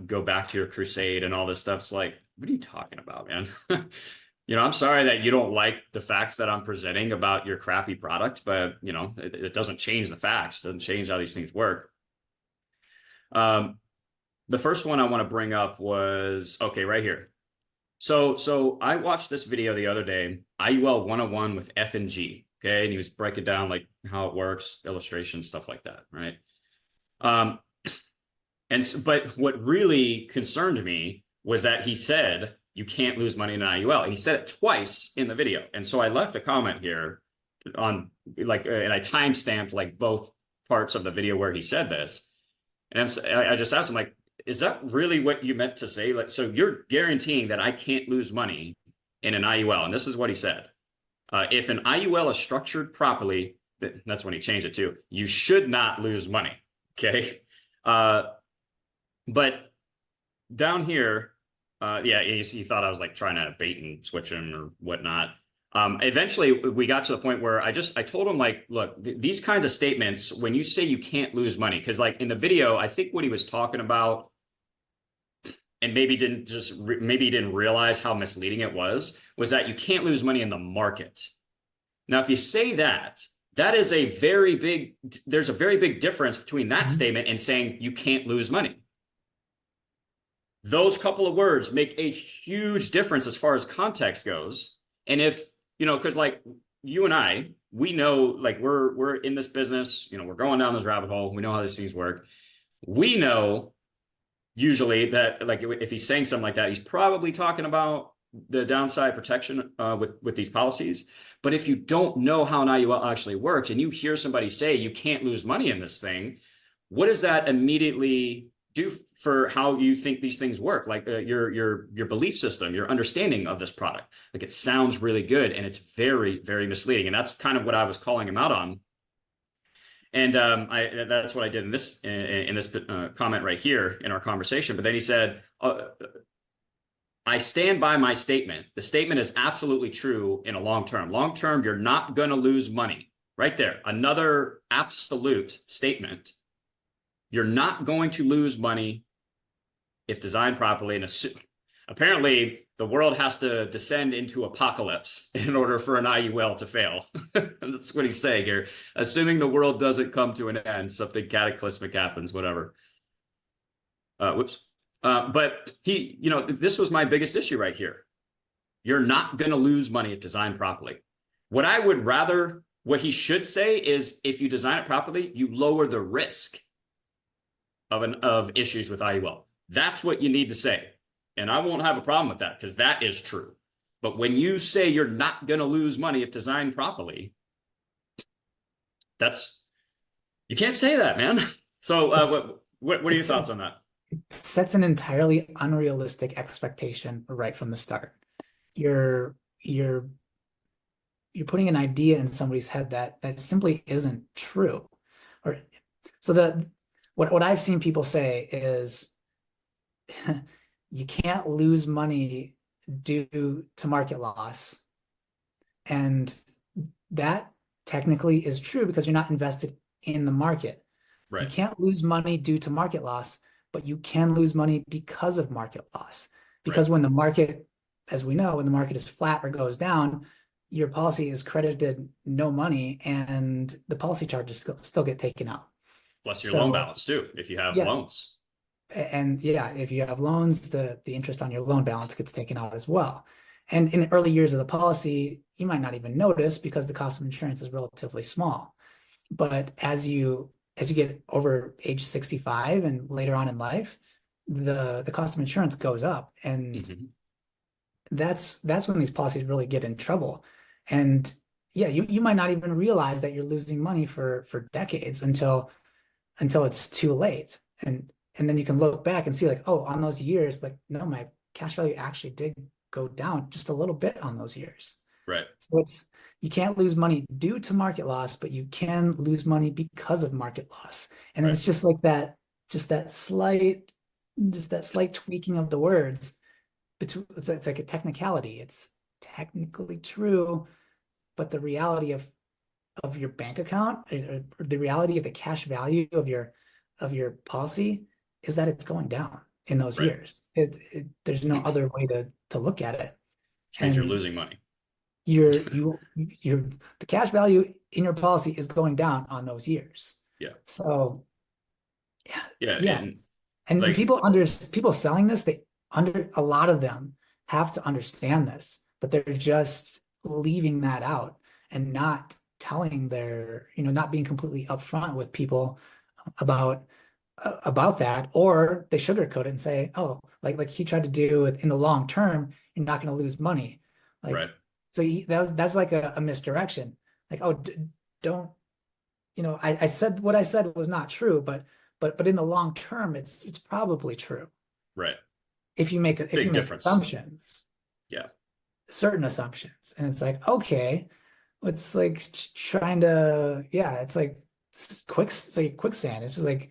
[SPEAKER 1] go back to your crusade and all this stuff. It's like, what are you talking about, man? I'm sorry that you don't like the facts that I'm presenting about your crappy product, but, it doesn't change the facts, it doesn't change how these things work. The first one I want to bring up was, okay, right here. So I watched this video the other day, IUL 101 with F and G. Okay. And he was breaking down like how it works, illustrations, stuff like that. Right. But what really concerned me was that he said, you can't lose money in an IUL. And he said it twice in the video. And so I left a comment here on like, and I timestamped like both parts of the video where he said this. And I just asked him, like, is that really what you meant to say? Like, so you're guaranteeing that I can't lose money in an IUL. And this is what he said. If an IUL is structured properly, that's when he changed it to, you should not lose money. Okay. But down here, yeah, he thought I was like trying to bait and switch him or whatnot. Eventually we got to the point where I told him, like, look, these kinds of statements, when you say you can't lose money, because like in the video, I think what he was talking about, and maybe he didn't realize how misleading it was that you can't lose money in the market. Now, if you say that, there's a very big difference between that statement and saying you can't lose money. Those couple of words make a huge difference as far as context goes. And if, because like you and I, we know, like we're in this business, we're going down this rabbit hole. We know how these things work. We know usually that, like, if he's saying something like that, he's probably talking about the downside protection with these policies. But if you don't know how an IUL actually works and you hear somebody say you can't lose money in this thing, what does that immediately do for how you think these things work? Like your belief system, your understanding of this product. Like, it sounds really good and it's very, very misleading. And that's kind of what I was calling him out on. And that's what I did in this comment right here in our conversation. But then he said, I stand by my statement. The statement is absolutely true in a long term. Long term, you're not going to lose money. Right there. Another absolute statement. You're not going to lose money if designed properly. And apparently, the world has to descend into apocalypse in order for an IUL to fail. That's what he's saying here. Assuming the world doesn't come to an end, something cataclysmic happens, whatever. Whoops. But this was my biggest issue right here. You're not going to lose money if designed properly. What he should say is, if you design it properly, you lower the risk of issues with IUL. That's what you need to say. And I won't have a problem with that, because that is true. But when you say you're not going to lose money if designed properly, you can't say that, man. So what are your thoughts on that?
[SPEAKER 2] It sets an entirely unrealistic expectation right from the start. You're putting an idea in somebody's head that simply isn't true. Or so what I've seen people say is you can't lose money due to market loss. And that technically is true because you're not invested in the market.
[SPEAKER 1] Right.
[SPEAKER 2] You can't lose money due to market loss, but you can lose money because of market loss. Because when the market, as we know, when the market is flat or goes down, your policy is credited no money and the policy charges still get taken out.
[SPEAKER 1] Plus your loan balance too, if you have loans.
[SPEAKER 2] And yeah, if you have loans, the interest on your loan balance gets taken out as well. And in the early years of the policy, you might not even notice because the cost of insurance is relatively small. But as you get over age 65 and later on in life, the cost of insurance goes up, and
[SPEAKER 1] Hmm.
[SPEAKER 2] that's when these policies really get in trouble. And yeah, you might not even realize that you're losing money for decades until it's too late. And then you can look back and see like, oh, on those years, like, no, my cash value actually did go down just a little bit on those years.
[SPEAKER 1] Right.
[SPEAKER 2] So it's you can't lose money due to market loss, but you can lose money because of market loss. And
[SPEAKER 1] Right.
[SPEAKER 2] it's just like that, just that slight, just that slight tweaking of the words. It's like a technicality. It's technically true, but the reality of your bank account, or the reality of the cash value of your policy is that it's going down in those
[SPEAKER 1] Right.
[SPEAKER 2] years. There's no other way to look at it.
[SPEAKER 1] Which means you're
[SPEAKER 2] And
[SPEAKER 1] losing money.
[SPEAKER 2] you're the cash value in your policy is going down on those years.
[SPEAKER 1] Yeah.
[SPEAKER 2] So yeah,
[SPEAKER 1] Yeah.
[SPEAKER 2] yeah.
[SPEAKER 1] And
[SPEAKER 2] And
[SPEAKER 1] like,
[SPEAKER 2] people selling this, they under a lot of them have to understand this, but they're just leaving that out and not telling not being completely upfront with people about about that, or they sugarcoat it and say, oh, like he tried to do in the long term, you're not going to lose money.
[SPEAKER 1] right.
[SPEAKER 2] Like, so that's like a misdirection. Like, oh, don't, I said what I said was not true, but in the long term, it's probably true
[SPEAKER 1] Right.
[SPEAKER 2] if you
[SPEAKER 1] Big
[SPEAKER 2] make
[SPEAKER 1] difference.
[SPEAKER 2] assumptions,
[SPEAKER 1] Yeah.
[SPEAKER 2] certain assumptions. And it's like, okay, it's like trying to, yeah, it's like it's like quicksand. It's just like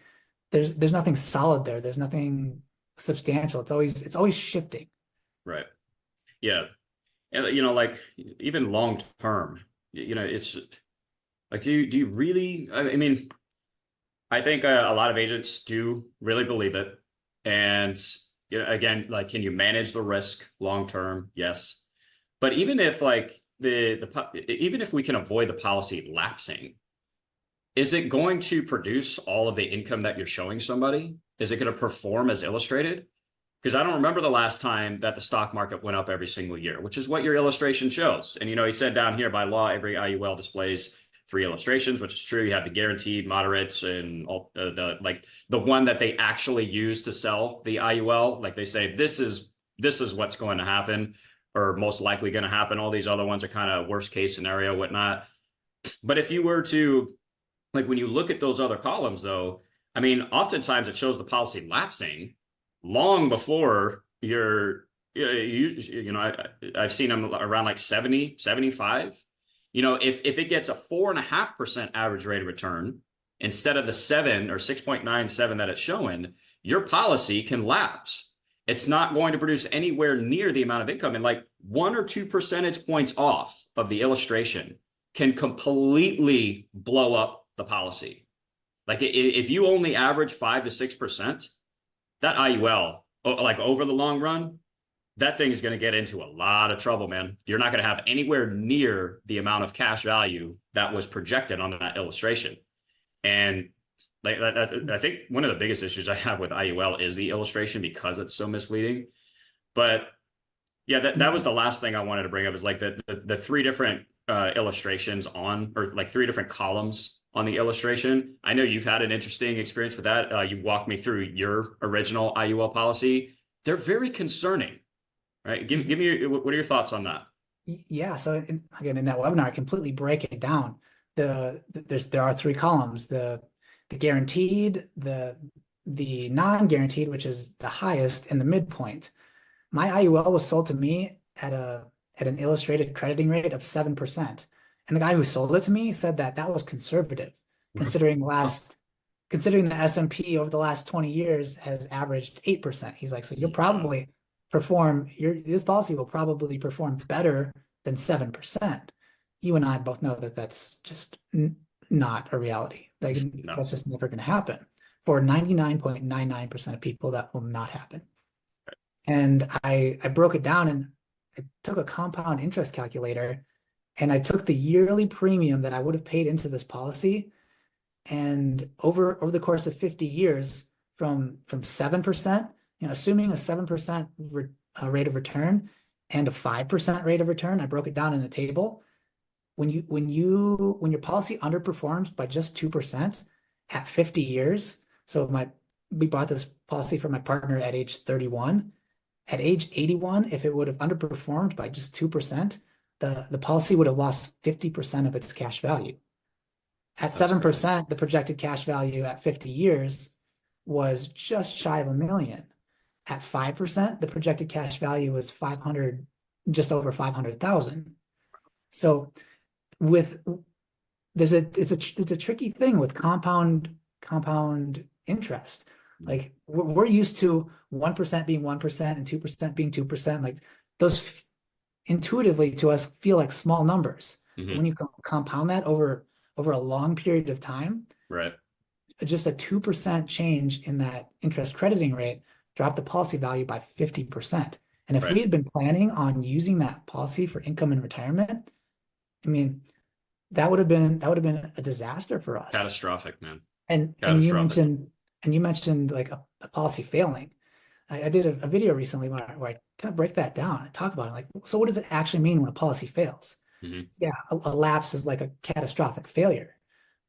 [SPEAKER 2] there's nothing solid there. There's nothing substantial. It's always shifting.
[SPEAKER 1] Right. Yeah. And like even long term, it's like, do you really? I mean, I think a lot of agents do really believe it, and again, like, can you manage the risk long term? Yes, but even if like even if we can avoid the policy lapsing, is it going to produce all of the income that you're showing somebody? Is it going to perform as illustrated? Because I don't remember the last time that the stock market went up every single year, which is what your illustration shows. And he said down here, by law, every IUL displays three illustrations, which is true. You have the guaranteed, moderate, and the one that they actually use to sell the IUL. Like they say, this is what's going to happen, or most likely going to happen. All these other ones are kind of worst case scenario, whatnot. But if you were to, like, when you look at those other columns, though, I mean, oftentimes it shows the policy lapsing long before I've seen them around like 70, 75. If it gets a 4.5% average rate of return instead of the 7 or 6.97 that it's showing, your policy can lapse. It's not going to produce anywhere near the amount of income. And like 1 or 2 percentage points off of the illustration can completely blow up the policy. Like if you only average 5 to 6%, that IUL, like over the long run, that thing is going to get into a lot of trouble, man. You're not going to have anywhere near the amount of cash value that was projected on that illustration. And like I think one of the biggest issues I have with IUL is the illustration because it's so misleading. But yeah, that was the last thing I wanted to bring up is like the three different illustrations or like three different columns on the illustration. I know you've had an interesting experience with that. You've walked me through your original IUL policy. They're very concerning, right? Give me what are your thoughts on that?
[SPEAKER 2] Yeah. So again, in that webinar, I completely break it down. There are three columns: the guaranteed, the non-guaranteed, which is the highest, and the midpoint. My IUL was sold to me at an illustrated crediting rate of 7%. And the guy who sold it to me said that that was conservative, considering the S&P over the last 20 years has averaged 8%. He's like, so you'll
[SPEAKER 1] Yeah,
[SPEAKER 2] probably this policy will probably perform better than 7%. You and I both know that that's just not a reality. Like
[SPEAKER 1] no,
[SPEAKER 2] that's just never going to happen. For 99.99% of people, that will not happen. And I broke it down and I took a compound interest calculator and I took the yearly premium that I would have paid into this policy, and over the course of 50 years from 7%, assuming a 7% rate of return and a 5% rate of return, I broke it down in a table. When your policy underperforms by just 2% at 50 years, so we bought this policy for my partner at age 31. At age 81, if it would have underperformed by just 2%, the policy would have lost 50% of its cash value. At
[SPEAKER 1] That's crazy.
[SPEAKER 2] 7%, the projected cash value at 50 years was just shy of $1 million. At 5%, the projected cash value was 500, just over 500,000. So with it's a tricky thing with compound interest. Like we're used to 1% being 1% and 2% being 2%. Like those intuitively to us feel like small numbers. But when you compound that over a long period of time,
[SPEAKER 1] Right.
[SPEAKER 2] just a 2% change in that interest crediting rate dropped the policy value by 50%. And if we had been planning on using that policy for income and retirement, I mean, that would have been a disaster for us.
[SPEAKER 1] Catastrophic, man.
[SPEAKER 2] And you mentioned like a policy failing. I did a video recently where I kind of break that down and talk about it. Like, so what does it actually mean when a policy fails? Yeah, a lapse is like a catastrophic failure.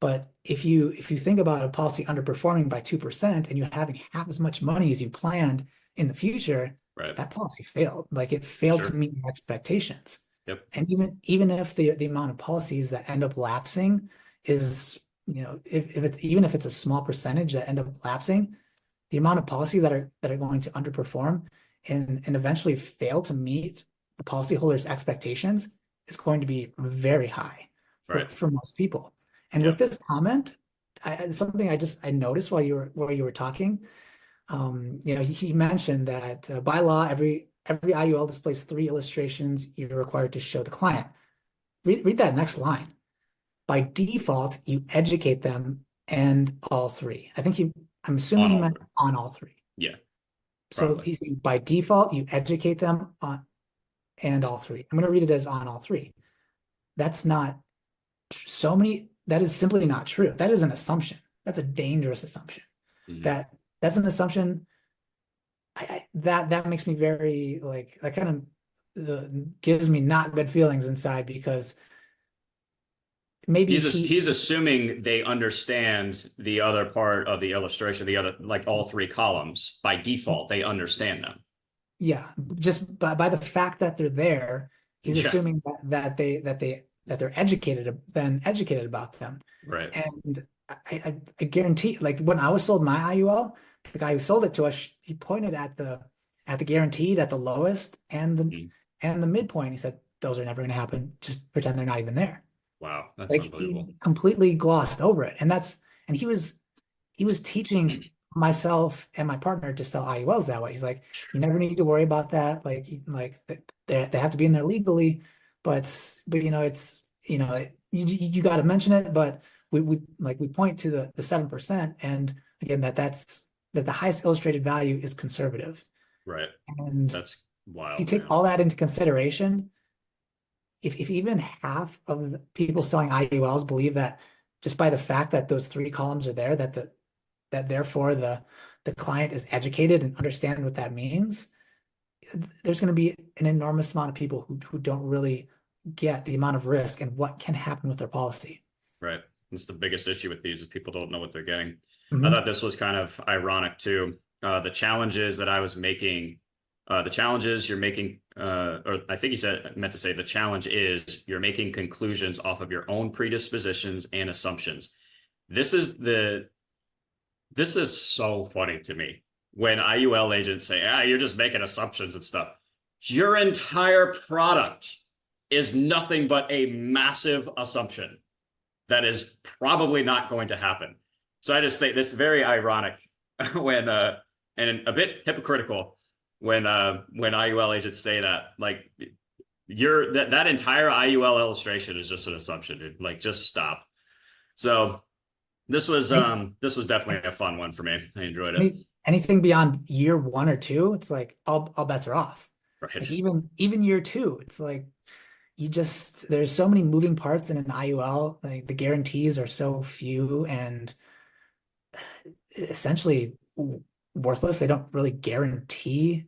[SPEAKER 2] But if you think about a policy underperforming by 2% and you're having half as much money as you planned in the future, that policy failed. Like it failed to meet your expectations.
[SPEAKER 1] Yep.
[SPEAKER 2] And even if the amount of policies that end up lapsing is, if it's a small percentage that end up lapsing, the amount of policies that are going to underperform and eventually fail to meet the policyholder's expectations is going to be very high for most people. And with this comment, something I noticed while you were talking, he mentioned that by law, every IUL displays 3 illustrations you're required to show the client. Read that next line. By default, you educate them and all 3. I'm assuming he meant on all 3.
[SPEAKER 1] Yeah.
[SPEAKER 2] So he's saying by default, you educate them on and all 3. I'm going to read it as on all 3. That's not that is simply not true. That is an assumption. That's a dangerous assumption. That's an assumption. That makes me very that kind of gives me not good feelings inside, because maybe
[SPEAKER 1] he's assuming they understand the other part of the illustration, the other, like all 3 columns by default, they understand them.
[SPEAKER 2] Yeah, just by the fact that they're there, he's assuming that they're educated about them.
[SPEAKER 1] Right.
[SPEAKER 2] And I guarantee, like when I was sold my IUL, the guy who sold it to us, he pointed at the guaranteed, at the lowest and the midpoint. He said, those are never going to happen. Just pretend they're not even there.
[SPEAKER 1] Wow, that's
[SPEAKER 2] like
[SPEAKER 1] unbelievable.
[SPEAKER 2] He completely glossed over it. And he was teaching myself and my partner to sell IULs that way. He's like, you never need to worry about that. Like they have to be in there legally, but it's you got to mention it. But we point to the 7%, and again that the highest illustrated value is conservative.
[SPEAKER 1] Right.
[SPEAKER 2] And
[SPEAKER 1] that's wild.
[SPEAKER 2] If you take all that into consideration, if even half of the people selling IULs believe that just by the fact that those 3 columns are there, that therefore the client is educated and understand what that means, there's going to be an enormous amount of people who don't really get the amount of risk and what can happen with their policy.
[SPEAKER 1] Right. That's the biggest issue with these, is people don't know what they're getting. I thought this was kind of ironic too. The challenges that I was making, the challenges you're making, or I think meant to say the challenge is you're making conclusions off of your own predispositions and assumptions. This is so funny to me when IUL agents say, you're just making assumptions and stuff. Your entire product is nothing but a massive assumption that is probably not going to happen. So I just think this is very ironic when, and a bit hypocritical when IUL agents say that, like, that entire IUL illustration is just an assumption, dude. Like, just stop. So this was definitely a fun one for me. I enjoyed it.
[SPEAKER 2] Anything beyond year 1 or 2, it's like all bets are off.
[SPEAKER 1] Right.
[SPEAKER 2] Like even year 2, it's like there's so many moving parts in an IUL. Like the guarantees are so few and essentially worthless. They don't really guarantee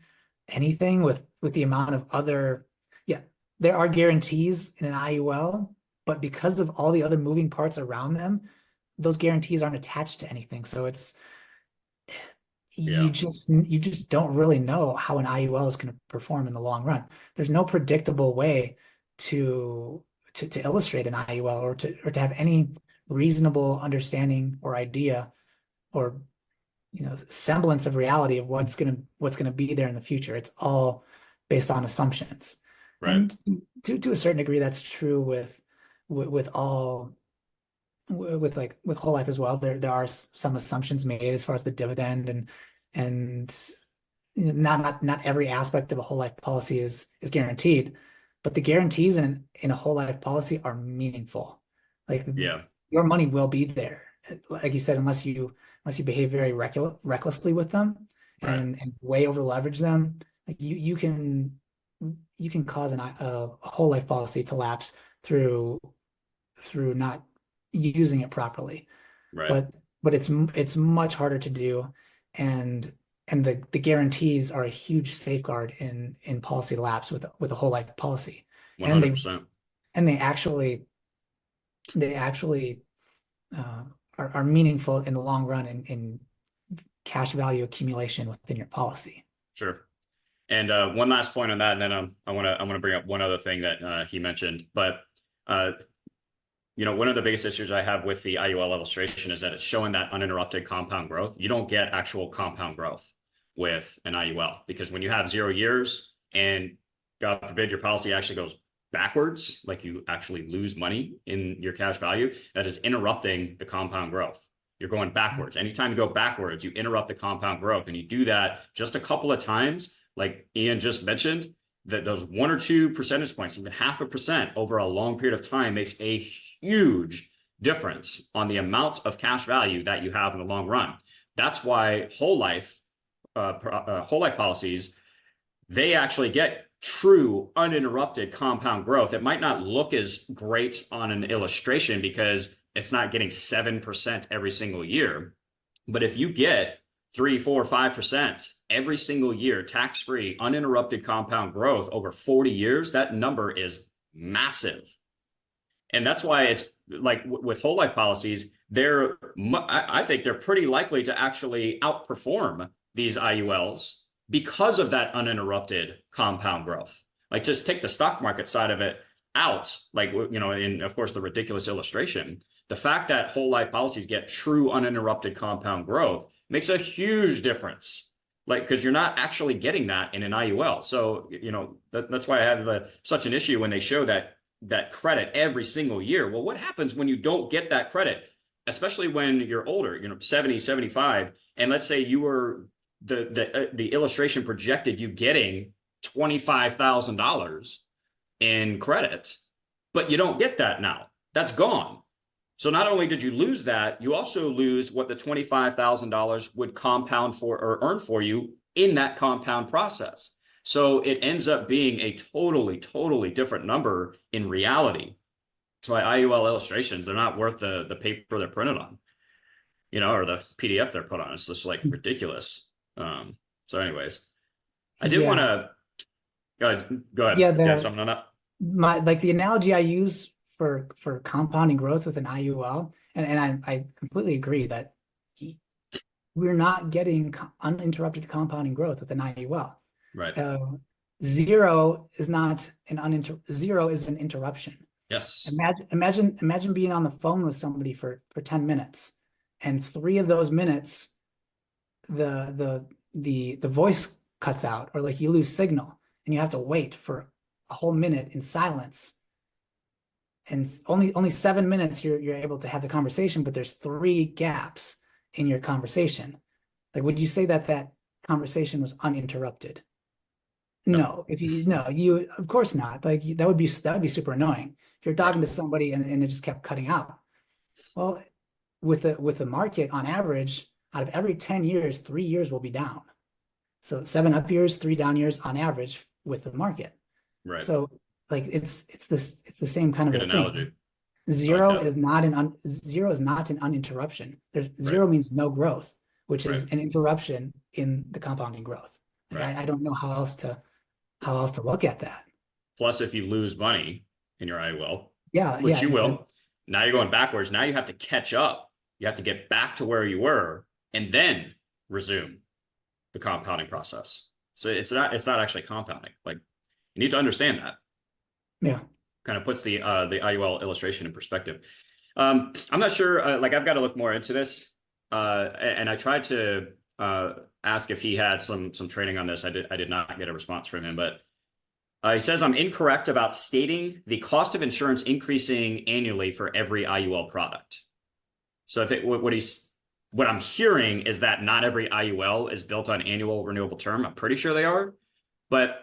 [SPEAKER 2] anything with the amount of other. Yeah, there are guarantees in an IUL, but because of all the other moving parts around them, those guarantees aren't attached to anything. So you
[SPEAKER 1] Yeah.
[SPEAKER 2] just don't really know how an IUL is going to perform in the long run. There's no predictable way to to illustrate an IUL or to have any reasonable understanding or idea or semblance of reality of what's gonna be there in the future. It's all based on assumptions.
[SPEAKER 1] Right.
[SPEAKER 2] And to a certain degree, that's true with all with whole life as well. There are some assumptions made as far as the dividend and not every aspect of a whole life policy is guaranteed, but the guarantees in a whole life policy are meaningful. Like
[SPEAKER 1] Yeah.
[SPEAKER 2] your money will be there, like you said, unless you behave very recklessly with them
[SPEAKER 1] Right.
[SPEAKER 2] and way over leverage them. Like you can cause a whole life policy to lapse through not using it properly.
[SPEAKER 1] Right.
[SPEAKER 2] But it's much harder to do, and the guarantees are a huge safeguard in policy lapse with a whole life policy, and
[SPEAKER 1] 100%.
[SPEAKER 2] they actually uh, are meaningful in the long run in cash value accumulation within your policy.
[SPEAKER 1] Sure. And one last point on that, and then I want to bring up one other thing that he mentioned. But uh, one of the biggest issues I have with the IUL illustration is that it's showing that uninterrupted compound growth. You don't get actual compound growth with an IUL, because when you have 0 years and God forbid your policy actually goes backwards, like you actually lose money in your cash value, that is interrupting the compound growth. You're going backwards. Anytime you go backwards, you interrupt the compound growth. And you do that just a couple of times, like Ian just mentioned, that those 1 or 2 percentage points, even 0.5% over a long period of time makes a huge difference on the amount of cash value that you have in the long run. That's why whole life policies, they actually get true uninterrupted compound growth. It might not look as great on an illustration because it's not getting 7% every single year. But if you get 3, 4, 5% every single year, tax-free, uninterrupted compound growth over 40 years, that number is massive. And that's why it's like with whole life policies, I think they're pretty likely to actually outperform these IULs because of that uninterrupted compound growth. Like just take the stock market side of it out, like, in, of course, the ridiculous illustration. The fact that whole life policies get true uninterrupted compound growth makes a huge difference. Like, because you're not actually getting that in an IUL. So, that's why I have such an issue when they show that credit every single year. Well, what happens when you don't get that credit, especially when you're older, 70, 75, and let's say you were the illustration projected you getting $25,000 in credit, but you don't get that now. That's gone. So not only did you lose that, you also lose what the $25,000 would compound for or earn for you in that compound process. So it ends up being a totally, totally different number in reality. So IUL illustrations, they're not worth the paper they're printed on, or the PDF they're put on. It's just like ridiculous. So anyways, I did want
[SPEAKER 2] Yeah.
[SPEAKER 1] to go ahead.
[SPEAKER 2] Yeah,
[SPEAKER 1] You have something on that?
[SPEAKER 2] the analogy I use for compounding growth with an IUL, and I completely agree that we're not getting uninterrupted compounding growth with an IUL.
[SPEAKER 1] Right.
[SPEAKER 2] Zero is an interruption.
[SPEAKER 1] Yes.
[SPEAKER 2] Imagine being on the phone with somebody for 10 minutes, and 3 of those minutes the voice cuts out, or like you lose signal and you have to wait for a whole minute in silence, and only 7 minutes you're able to have the conversation, but there's 3 gaps in your conversation. Like, would you say that conversation was uninterrupted? No. You of course not. Like, that would be super annoying if you're talking to somebody and it just kept cutting out. Well, with the market, on average, out of every 10 years, 3 years will be down. So 7 up years, 3 down years on average with the market.
[SPEAKER 1] Right.
[SPEAKER 2] So like it's the same kind of
[SPEAKER 1] Good
[SPEAKER 2] a
[SPEAKER 1] analogy.
[SPEAKER 2] thing. Zero
[SPEAKER 1] like
[SPEAKER 2] is not an uninterruption. Zero means no growth, which is an interruption in the compounding growth. Like, I don't know how else to look at that.
[SPEAKER 1] Plus, if you lose money in your IUL,
[SPEAKER 2] Yeah,
[SPEAKER 1] which you will, now you're going backwards. Now you have to catch up. You have to get back to where you were and then resume. the compounding process. So it's not actually compounding. Like, you need to understand that.
[SPEAKER 2] Yeah.
[SPEAKER 1] Kind of puts the IUL illustration in perspective. I'm not sure. Like, I've got to look more into this. And I tried to ask if he had some training on this. I did not get a response from him, but he says I'm incorrect about stating the cost of insurance increasing annually for every IUL product. So if what I'm hearing is that not every IUL is built on annual renewable term. I'm pretty sure they are, but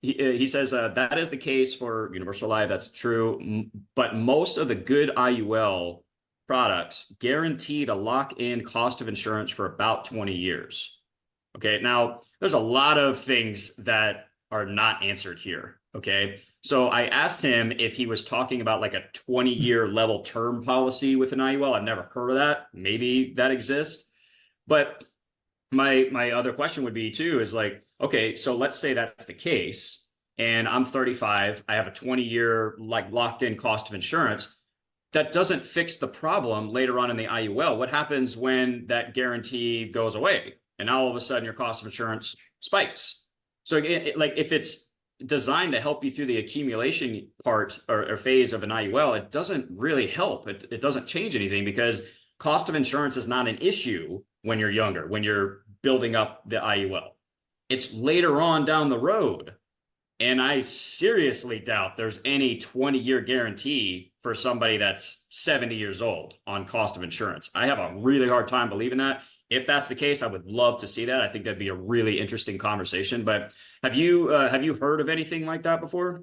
[SPEAKER 1] he says that is the case for universal life. That's true, but most of the good IUL products guarantee to lock in cost of insurance for about 20 years. Okay, now there's a lot of things that are not answered here. Okay, so I asked him if he was talking about like a 20-year level term policy with an IUL. I've never heard of that. Maybe that exists. But my other question would be too is like, okay, so let's say that's the case, and I'm 35. I have a 20-year like locked in cost of insurance. That doesn't fix the problem later on in the IUL. What happens when that guarantee goes away? And now all of a sudden your cost of insurance spikes. So like if it's designed to help you through the accumulation part or phase of an IUL, it doesn't really help. It doesn't change anything because cost of insurance is not an issue when you're younger, when you're building up the IUL. It's later on down the road. And I seriously doubt there's any 20-year guarantee for somebody that's 70 years old on cost of insurance. I have a really hard time believing that. If that's the case, I would love to see that. I think that'd be a really interesting conversation. But have you heard of anything like that before?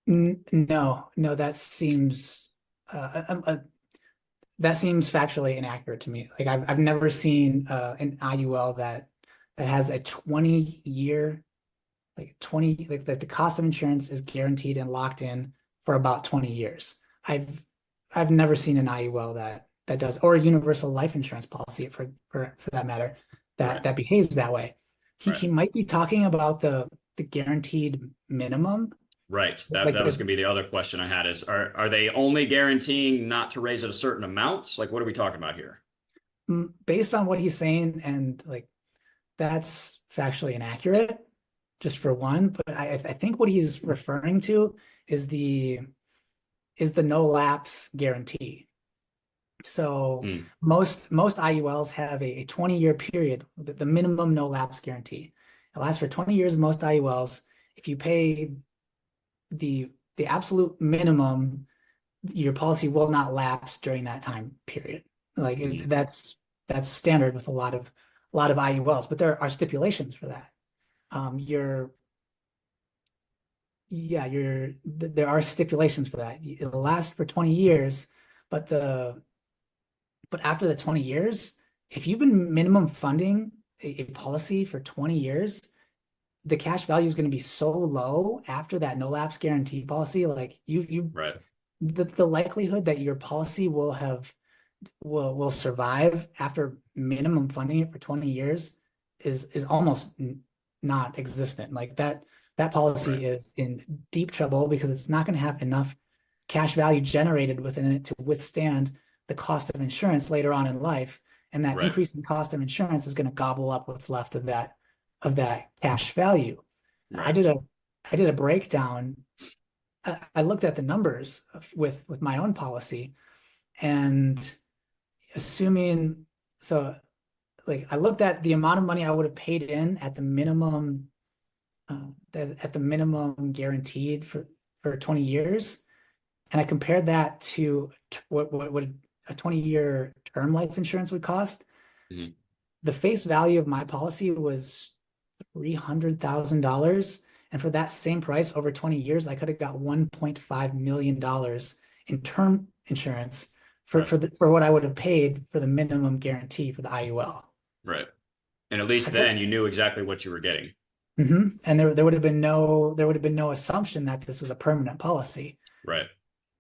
[SPEAKER 2] No, that seems factually inaccurate to me. Like I've never seen an IUL that has a 20-year like the cost of insurance is guaranteed and locked in for about 20 years. I've never seen an IUL that does, or a universal life insurance policy for that matter, that behaves that way. He might be talking about the guaranteed minimum.
[SPEAKER 1] Right. That
[SPEAKER 2] Like
[SPEAKER 1] was going to be the other question I had is are they only guaranteeing not to raise it a certain amount? Like, what are we talking about here?
[SPEAKER 2] Based on what he's saying, and like that's factually inaccurate, just for one. But I think what he's referring to is the no lapse guarantee. So most IULs have a 20-year period, the minimum no lapse guarantee. It lasts for 20 years, most IULs. If you pay the absolute minimum, your policy will not lapse during that time period. Like that's standard with a lot of IULs, but there are stipulations for that. There are stipulations for that. It'll last for 20 years, but after the 20 years, if you've been minimum funding a policy for 20 years, the cash value is going to be so low after that no lapse guarantee policy. Like
[SPEAKER 1] Right.
[SPEAKER 2] The likelihood that your policy will survive after minimum funding it for 20 years is almost not existent. Like that policy is in deep trouble because it's not going to have enough cash value generated within it to withstand the cost of insurance later on in life. And that increase in cost of insurance is going to gobble up what's left of that cash value. I did a breakdown. I looked at the numbers with my own policy, and assuming like I looked at the amount of money I would have paid in at the minimum guaranteed for 20 years, and I compared that to what a 20-year term life insurance would cost. The face value of my policy was $300,000. And for that same price over 20 years, I could have got $1.5 million in term insurance for what I would have paid for the minimum guarantee for the IUL.
[SPEAKER 1] Right. And at least then you knew exactly what you were getting.
[SPEAKER 2] And there would have been no assumption that this was a permanent policy.
[SPEAKER 1] Right.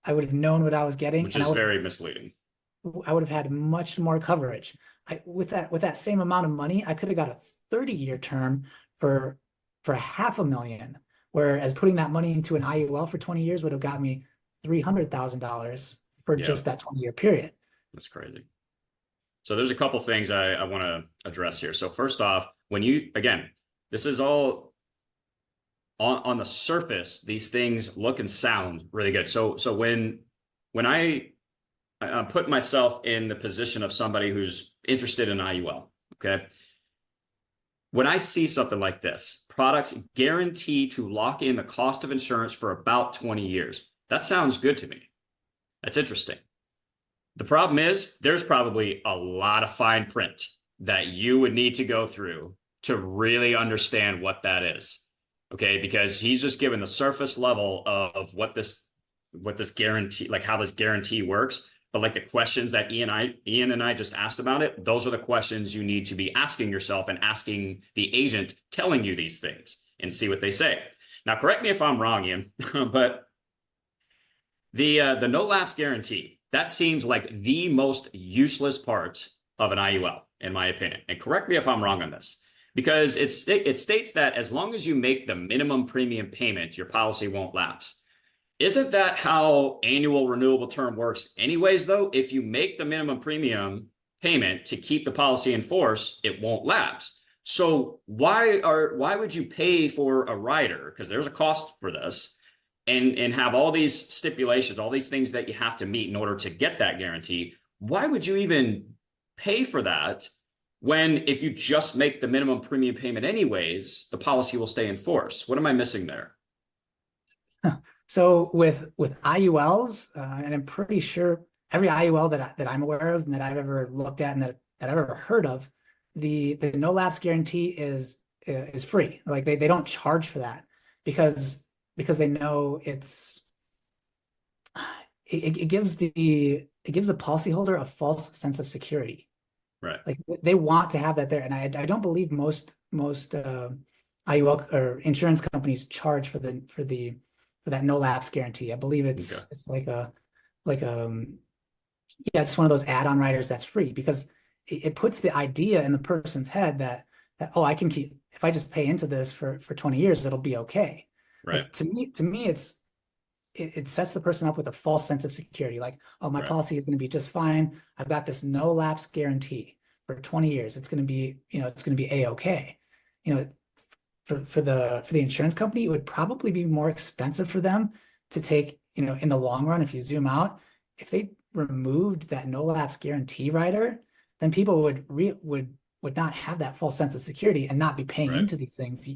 [SPEAKER 2] I would have known what I was getting,
[SPEAKER 1] which is very misleading.
[SPEAKER 2] I would have had much more coverage. With that same amount of money, I could have got a 30-year term for $500,000, whereas putting that money into an IUL for 20 years would have got me $300,000 for just that 20-year period.
[SPEAKER 1] That's crazy. So there's a couple things I want to address here. So first off, when you, again, this is all on the surface, these things look and sound really good. So when I'm putting myself in the position of somebody who's interested in IUL, okay? When I see something like this, products guarantee to lock in the cost of insurance for about 20 years. That sounds good to me. That's interesting. The problem is there's probably a lot of fine print that you would need to go through to really understand what that is. Okay, because he's just given the surface level of what this guarantee, like how this guarantee works. But like the questions that Ian and I just asked about it, those are the questions you need to be asking yourself and asking the agent telling you these things and see what they say. Now, correct me if I'm wrong, Ian, but the no lapse guarantee, that seems like the most useless part of an IUL, in my opinion. And correct me if I'm wrong on this, because it states that as long as you make the minimum premium payment, your policy won't lapse. Isn't that how annual renewable term works anyways, though? If you make the minimum premium payment to keep the policy in force, it won't lapse. So why would you pay for a rider? Because there's a cost for this, and have all these stipulations, all these things that you have to meet in order to get that guarantee. Why would you even pay for that when if you just make the minimum premium payment anyways, the policy will stay in force? What am I missing there?
[SPEAKER 2] So with IULs, and I'm pretty sure every IUL that I'm aware of and that I've ever looked at and that I've ever heard of, the no lapse guarantee is free. Like they don't charge for that because they know it gives the policyholder a false sense of security.
[SPEAKER 1] Right.
[SPEAKER 2] Like they want to have that there, and I don't believe most IUL or insurance companies charge for that no lapse guarantee. I believe it's like yeah, just one of those add-on riders that's free because it puts the idea in the person's head that oh, I can keep, if I just pay into this for 20 years, it'll be okay.
[SPEAKER 1] Right.
[SPEAKER 2] Like to me it sets the person up with a false sense of security. Like, oh, my policy is going to be just fine. I've got this no lapse guarantee for 20 years. It's going to be, it's going to be a-okay. For the insurance company, it would probably be more expensive for them to take, in the long run, if you zoom out, if they removed that no lapse guarantee rider, then people would not have that false sense of security and not be paying into these things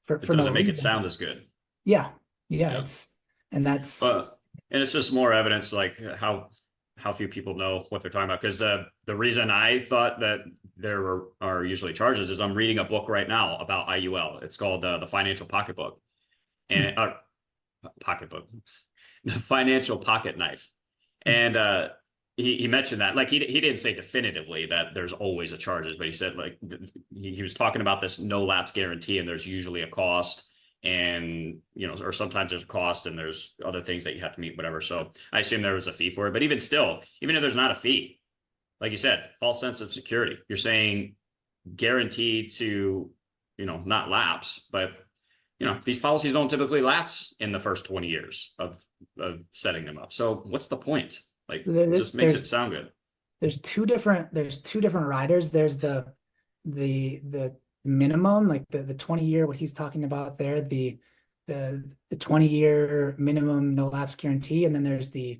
[SPEAKER 2] for
[SPEAKER 1] it doesn't
[SPEAKER 2] no
[SPEAKER 1] make
[SPEAKER 2] reason.
[SPEAKER 1] it sound as good.
[SPEAKER 2] Yeah.
[SPEAKER 1] Yeah.
[SPEAKER 2] And
[SPEAKER 1] it's just more evidence like how few people know what they're talking about. Because the reason I thought that there are usually charges is I'm reading a book right now about IUL. It's called the Financial Pocketbook, and pocketbook, the Financial Pocket Knife, and he mentioned that, like he didn't say definitively that there's always a charges, but he said like he was talking about this no lapse guarantee, and there's usually a cost. And or sometimes there's cost and there's other things that you have to meet, whatever. So I assume there was a fee for it, but even still, even if there's not a fee, like you said, false sense of security. You're saying guaranteed to not lapse, but these policies don't typically lapse in the first 20 years of setting them up. So what's the point? Like, it just makes it sound good.
[SPEAKER 2] There's two different riders. There's the minimum, like the 20-year, what he's talking about there, the 20-year minimum no lapse guarantee, and then there's the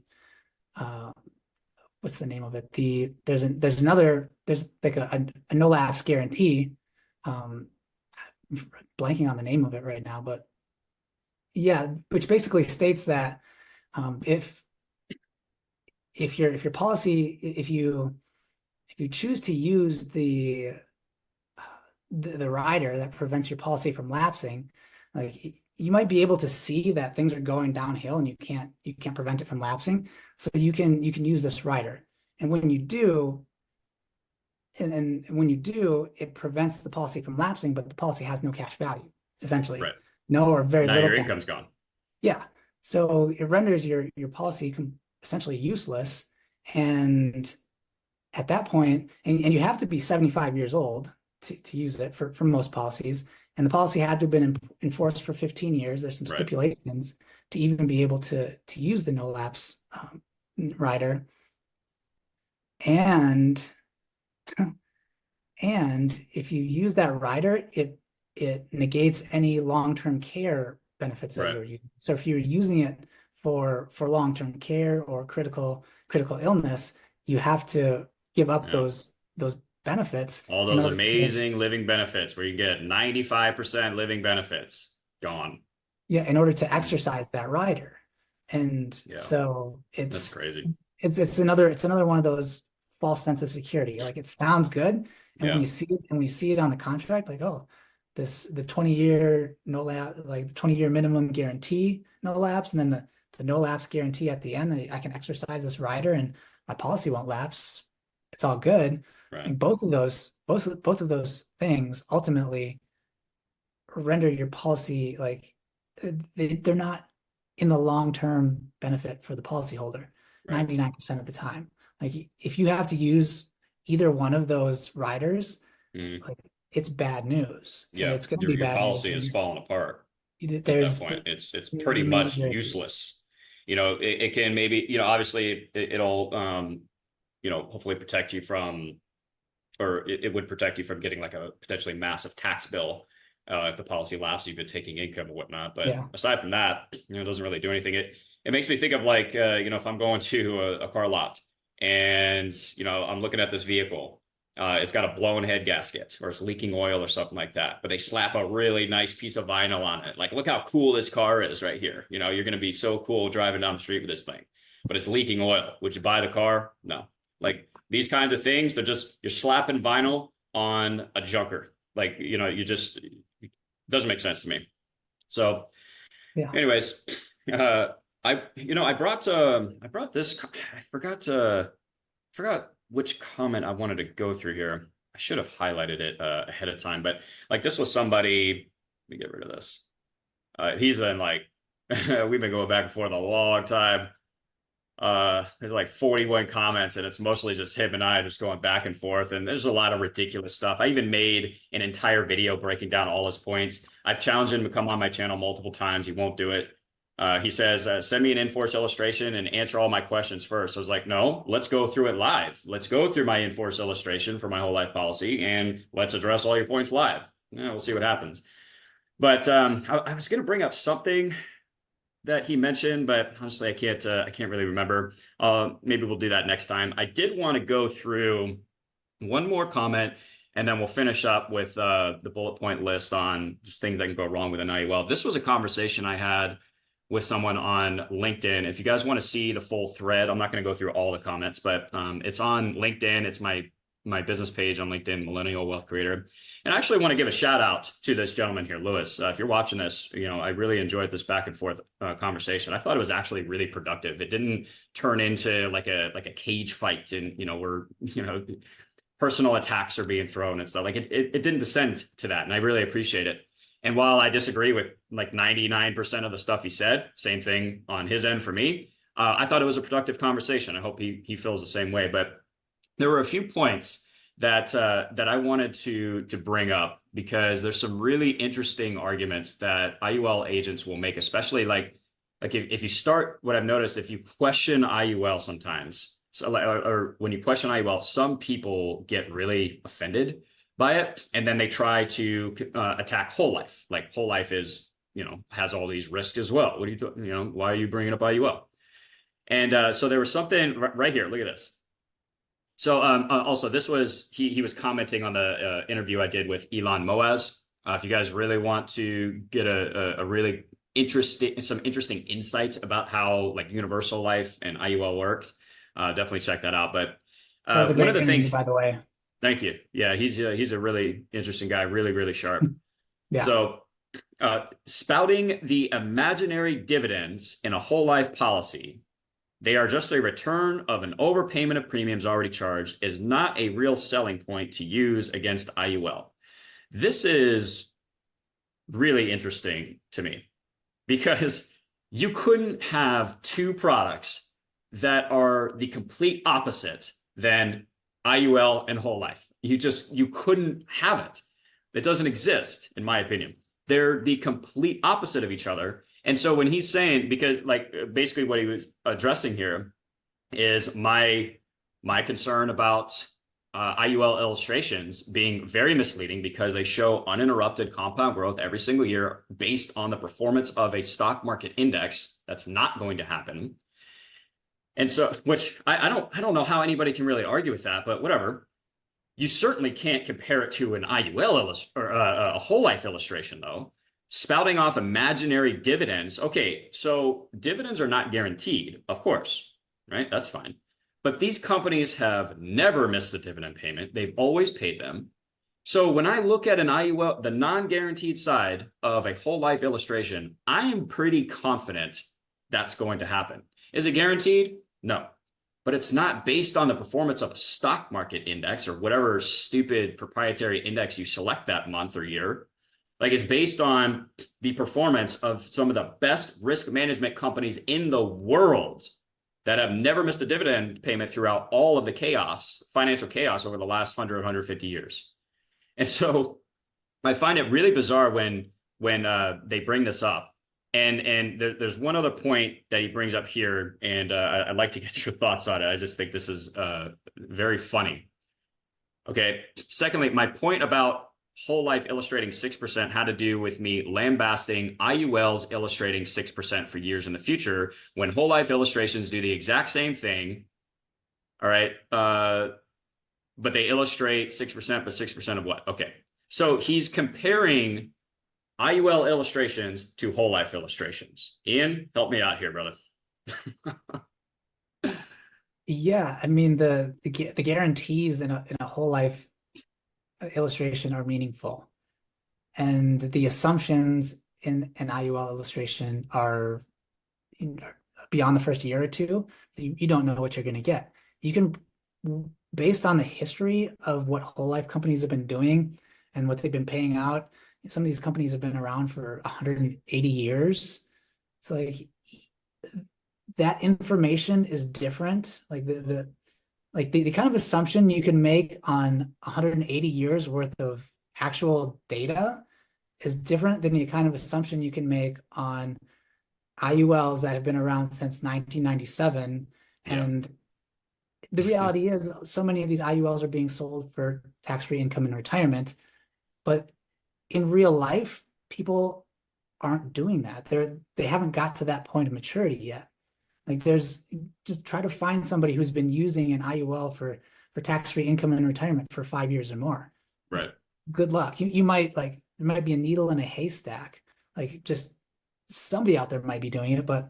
[SPEAKER 2] what's the name of it? There's like a no lapse guarantee. Blanking on the name of it right now, but yeah, which basically states that if your policy, if you choose to use the rider that prevents your policy from lapsing, like you might be able to see that things are going downhill and you can't prevent it from lapsing. So you can use this rider. And when you do, and when you do, it prevents the policy from lapsing, but the policy has no cash value, essentially.
[SPEAKER 1] Right.
[SPEAKER 2] No or very
[SPEAKER 1] now
[SPEAKER 2] little.
[SPEAKER 1] Your income's gone.
[SPEAKER 2] Yeah. So it renders your policy essentially useless. And at that point, and you have to be 75 years old to use it for most policies. And the policy had to have been enforced for 15 years. There's some stipulations to even be able to use the no lapse rider. And And if you use that rider, it negates any long-term care benefits that
[SPEAKER 1] Right.
[SPEAKER 2] you're using. So if you're using it for long-term care or critical illness, you have to give up
[SPEAKER 1] Yeah.
[SPEAKER 2] those benefits
[SPEAKER 1] All
[SPEAKER 2] in
[SPEAKER 1] those
[SPEAKER 2] order to,
[SPEAKER 1] amazing living benefits where you get 95% living benefits gone.
[SPEAKER 2] yeah, in order to
[SPEAKER 1] Mm.
[SPEAKER 2] exercise that rider. And
[SPEAKER 1] Yeah,
[SPEAKER 2] so
[SPEAKER 1] that's crazy.
[SPEAKER 2] it's another one of those false sense of security. Like it sounds good, and
[SPEAKER 1] Yeah,
[SPEAKER 2] when you see it on the contract, like, oh, the 20-year no lapse, like the 20-year minimum guarantee no lapse, and then the no lapse guarantee at the end that I can exercise this rider and my policy won't lapse. It's all good.
[SPEAKER 1] right,
[SPEAKER 2] And both of those things ultimately render your policy like they're not in the long-term benefit for the policyholder
[SPEAKER 1] right.
[SPEAKER 2] 99% of the time. Like if you have to use either one of those riders,
[SPEAKER 1] Mm.
[SPEAKER 2] like it's bad news and
[SPEAKER 1] Yeah,
[SPEAKER 2] it's going to be
[SPEAKER 1] your
[SPEAKER 2] bad
[SPEAKER 1] policy
[SPEAKER 2] news.
[SPEAKER 1] is falling apart at that
[SPEAKER 2] There's
[SPEAKER 1] point. It's pretty much
[SPEAKER 2] major issues.
[SPEAKER 1] useless. It can maybe, obviously it'll hopefully protect you from, or it would protect you from getting like a potentially massive tax bill if the policy lapses, you've been taking income or whatnot. But
[SPEAKER 2] Yeah.
[SPEAKER 1] aside from that, it doesn't really do anything. It makes me think of like if I'm going to a car lot and I'm looking at this vehicle. It's got a blown head gasket or it's leaking oil or something like that. But they slap a really nice piece of vinyl on it. Like, look how cool this car is right here. You're going to be so cool driving down the street with this thing. But it's leaking oil. Would you buy the car? No. Like these kinds of things, you're slapping vinyl on a junker. Like, you just, it doesn't make sense to me. So,
[SPEAKER 2] Yeah.
[SPEAKER 1] anyways, uh, I brought this, forgot which comment I wanted to go through here. I should have highlighted it ahead of time, but like this was somebody, let me get rid of this. He's been like, we've been going back and forth a long time. There's like 41 comments and it's mostly just him and I just going back and forth, and there's a lot of ridiculous stuff. I even made an entire video breaking down all his points. I've challenged him to come on my channel multiple times. He won't do it. He says, send me an in-force illustration and answer all my questions first. I was like, no, let's go through it live. Let's go through my in-force illustration for my whole life policy and let's address all your points live. Yeah, we'll see what happens. But I was going to bring up something that he mentioned, but honestly, I can't really remember. Maybe we'll do that next time. I did want to go through one more comment, and then we'll finish up with the bullet point list on just things that can go wrong with an IUL. This was a conversation I had with someone on LinkedIn. If you guys want to see the full thread, I'm not going to go through all the comments, but it's on LinkedIn. It's my business page on LinkedIn, Millennial Wealth Creator. And I actually want to give a shout out to this gentleman here, Lewis. If you're watching this, I really enjoyed this back and forth conversation. I thought it was actually really productive. It didn't turn into like a cage fight, and where personal attacks are being thrown and stuff. Like it didn't descend to that, and I really appreciate it. And while I disagree with like 99% of the stuff he said, same thing on his end for me. I thought it was a productive conversation. I hope he feels the same way. But there were a few points that I wanted to bring up because there's some really interesting arguments that IUL agents will make, especially like if you start, what I've noticed, if you question IUL sometimes, so, or when you question IUL, some people get really offended by it, and then they try to attack whole life. Like whole life is has all these risks as well. What are you doing? Why are you bringing up IUL? And so there was something right here. Look at this. So also, this was he was commenting on the interview I did with Elon Moaz. If you guys really want to get a really some interesting insight about how like universal life and IUL works, definitely check that out. But
[SPEAKER 2] That was a
[SPEAKER 1] one of
[SPEAKER 2] great
[SPEAKER 1] the
[SPEAKER 2] interview,
[SPEAKER 1] things,
[SPEAKER 2] by the way.
[SPEAKER 1] thank you. Yeah, he's a really interesting guy, really, really sharp.
[SPEAKER 2] Yeah.
[SPEAKER 1] So spouting the imaginary dividends in a whole life policy, they are just a return of an overpayment of premiums already charged, is not a real selling point to use against IUL. This is really interesting to me because you couldn't have two products that are the complete opposite than IUL and whole life. You couldn't have it. It doesn't exist, in my opinion. They're the complete opposite of each other. And so when he's saying, because like basically what he was addressing here is my concern about IUL illustrations being very misleading because they show uninterrupted compound growth every single year based on the performance of a stock market index. That's not going to happen. And so, which I don't know how anybody can really argue with that, but whatever. You certainly can't compare it to an IUL or a whole life illustration, though. Spouting off imaginary dividends. Okay, so dividends are not guaranteed, of course, right? That's fine. But these companies have never missed a dividend payment. They've always paid them. So when I look at an IUL, the non-guaranteed side of a whole life illustration, I am pretty confident that's going to happen. Is it guaranteed? No. But it's not based on the performance of a stock market index or whatever stupid proprietary index you select that month or year. Like, it's based on the performance of some of the best risk management companies in the world that have never missed a dividend payment throughout all of the chaos, financial chaos over the last 100, 150 years. And so I find it really bizarre when they bring this up. And there's one other point that he brings up here, and I'd like to get your thoughts on it. I just think this is very funny. Okay. Secondly, my point about whole life illustrating 6% had to do with me lambasting IULs illustrating 6% for years in the future, when whole life illustrations do the exact same thing. All right. But they illustrate 6%, but 6% of what? Okay. So he's comparing IUL illustrations to whole life illustrations. Ian, help me out here, brother.
[SPEAKER 2] Yeah, I mean the guarantees in a whole life illustration are meaningful, and the assumptions in an IUL illustration are beyond the first year or two. You don't know what you're going to get. You can, based on the history of what whole life companies have been doing and what they've been paying out. Some of these companies have been around for 180 years. It's like that information is different. Like the kind of assumption you can make on 180 years worth of actual data is different than the kind of assumption you can make on IULs that have been around since 1997. And the reality is so many of these IULs are being sold for tax-free income in retirement, but in real life, people aren't doing that. They haven't got to that point of maturity yet. Like, just try to find somebody who's been using an IUL for tax-free income in retirement for 5 years or more.
[SPEAKER 1] Right.
[SPEAKER 2] Good luck. You might, like, there might be a needle in a haystack. Like, just somebody out there might be doing it, but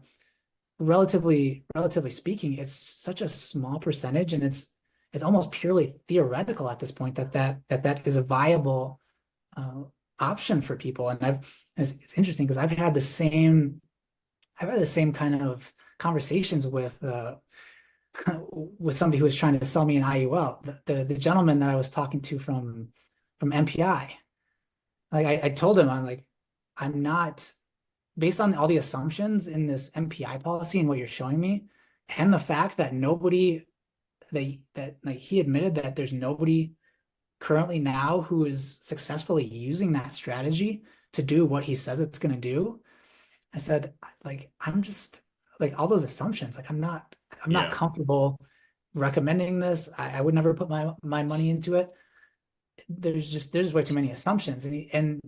[SPEAKER 2] relatively speaking, it's such a small percentage, and it's almost purely theoretical at this point that is a viable option for people. And it's interesting because I've had the same kind of conversations with somebody who was trying to sell me an IUL. The gentleman that I was talking to from MPI, like I told him, I'm not, based on all the assumptions in this MPI policy and what you're showing me, and the fact that he admitted that there's nobody currently now who is successfully using that strategy to do what he says it's going to do. I said, like, I'm just, like, all those assumptions, like, I'm not comfortable recommending this. I would never put my money into it. There's way too many assumptions. And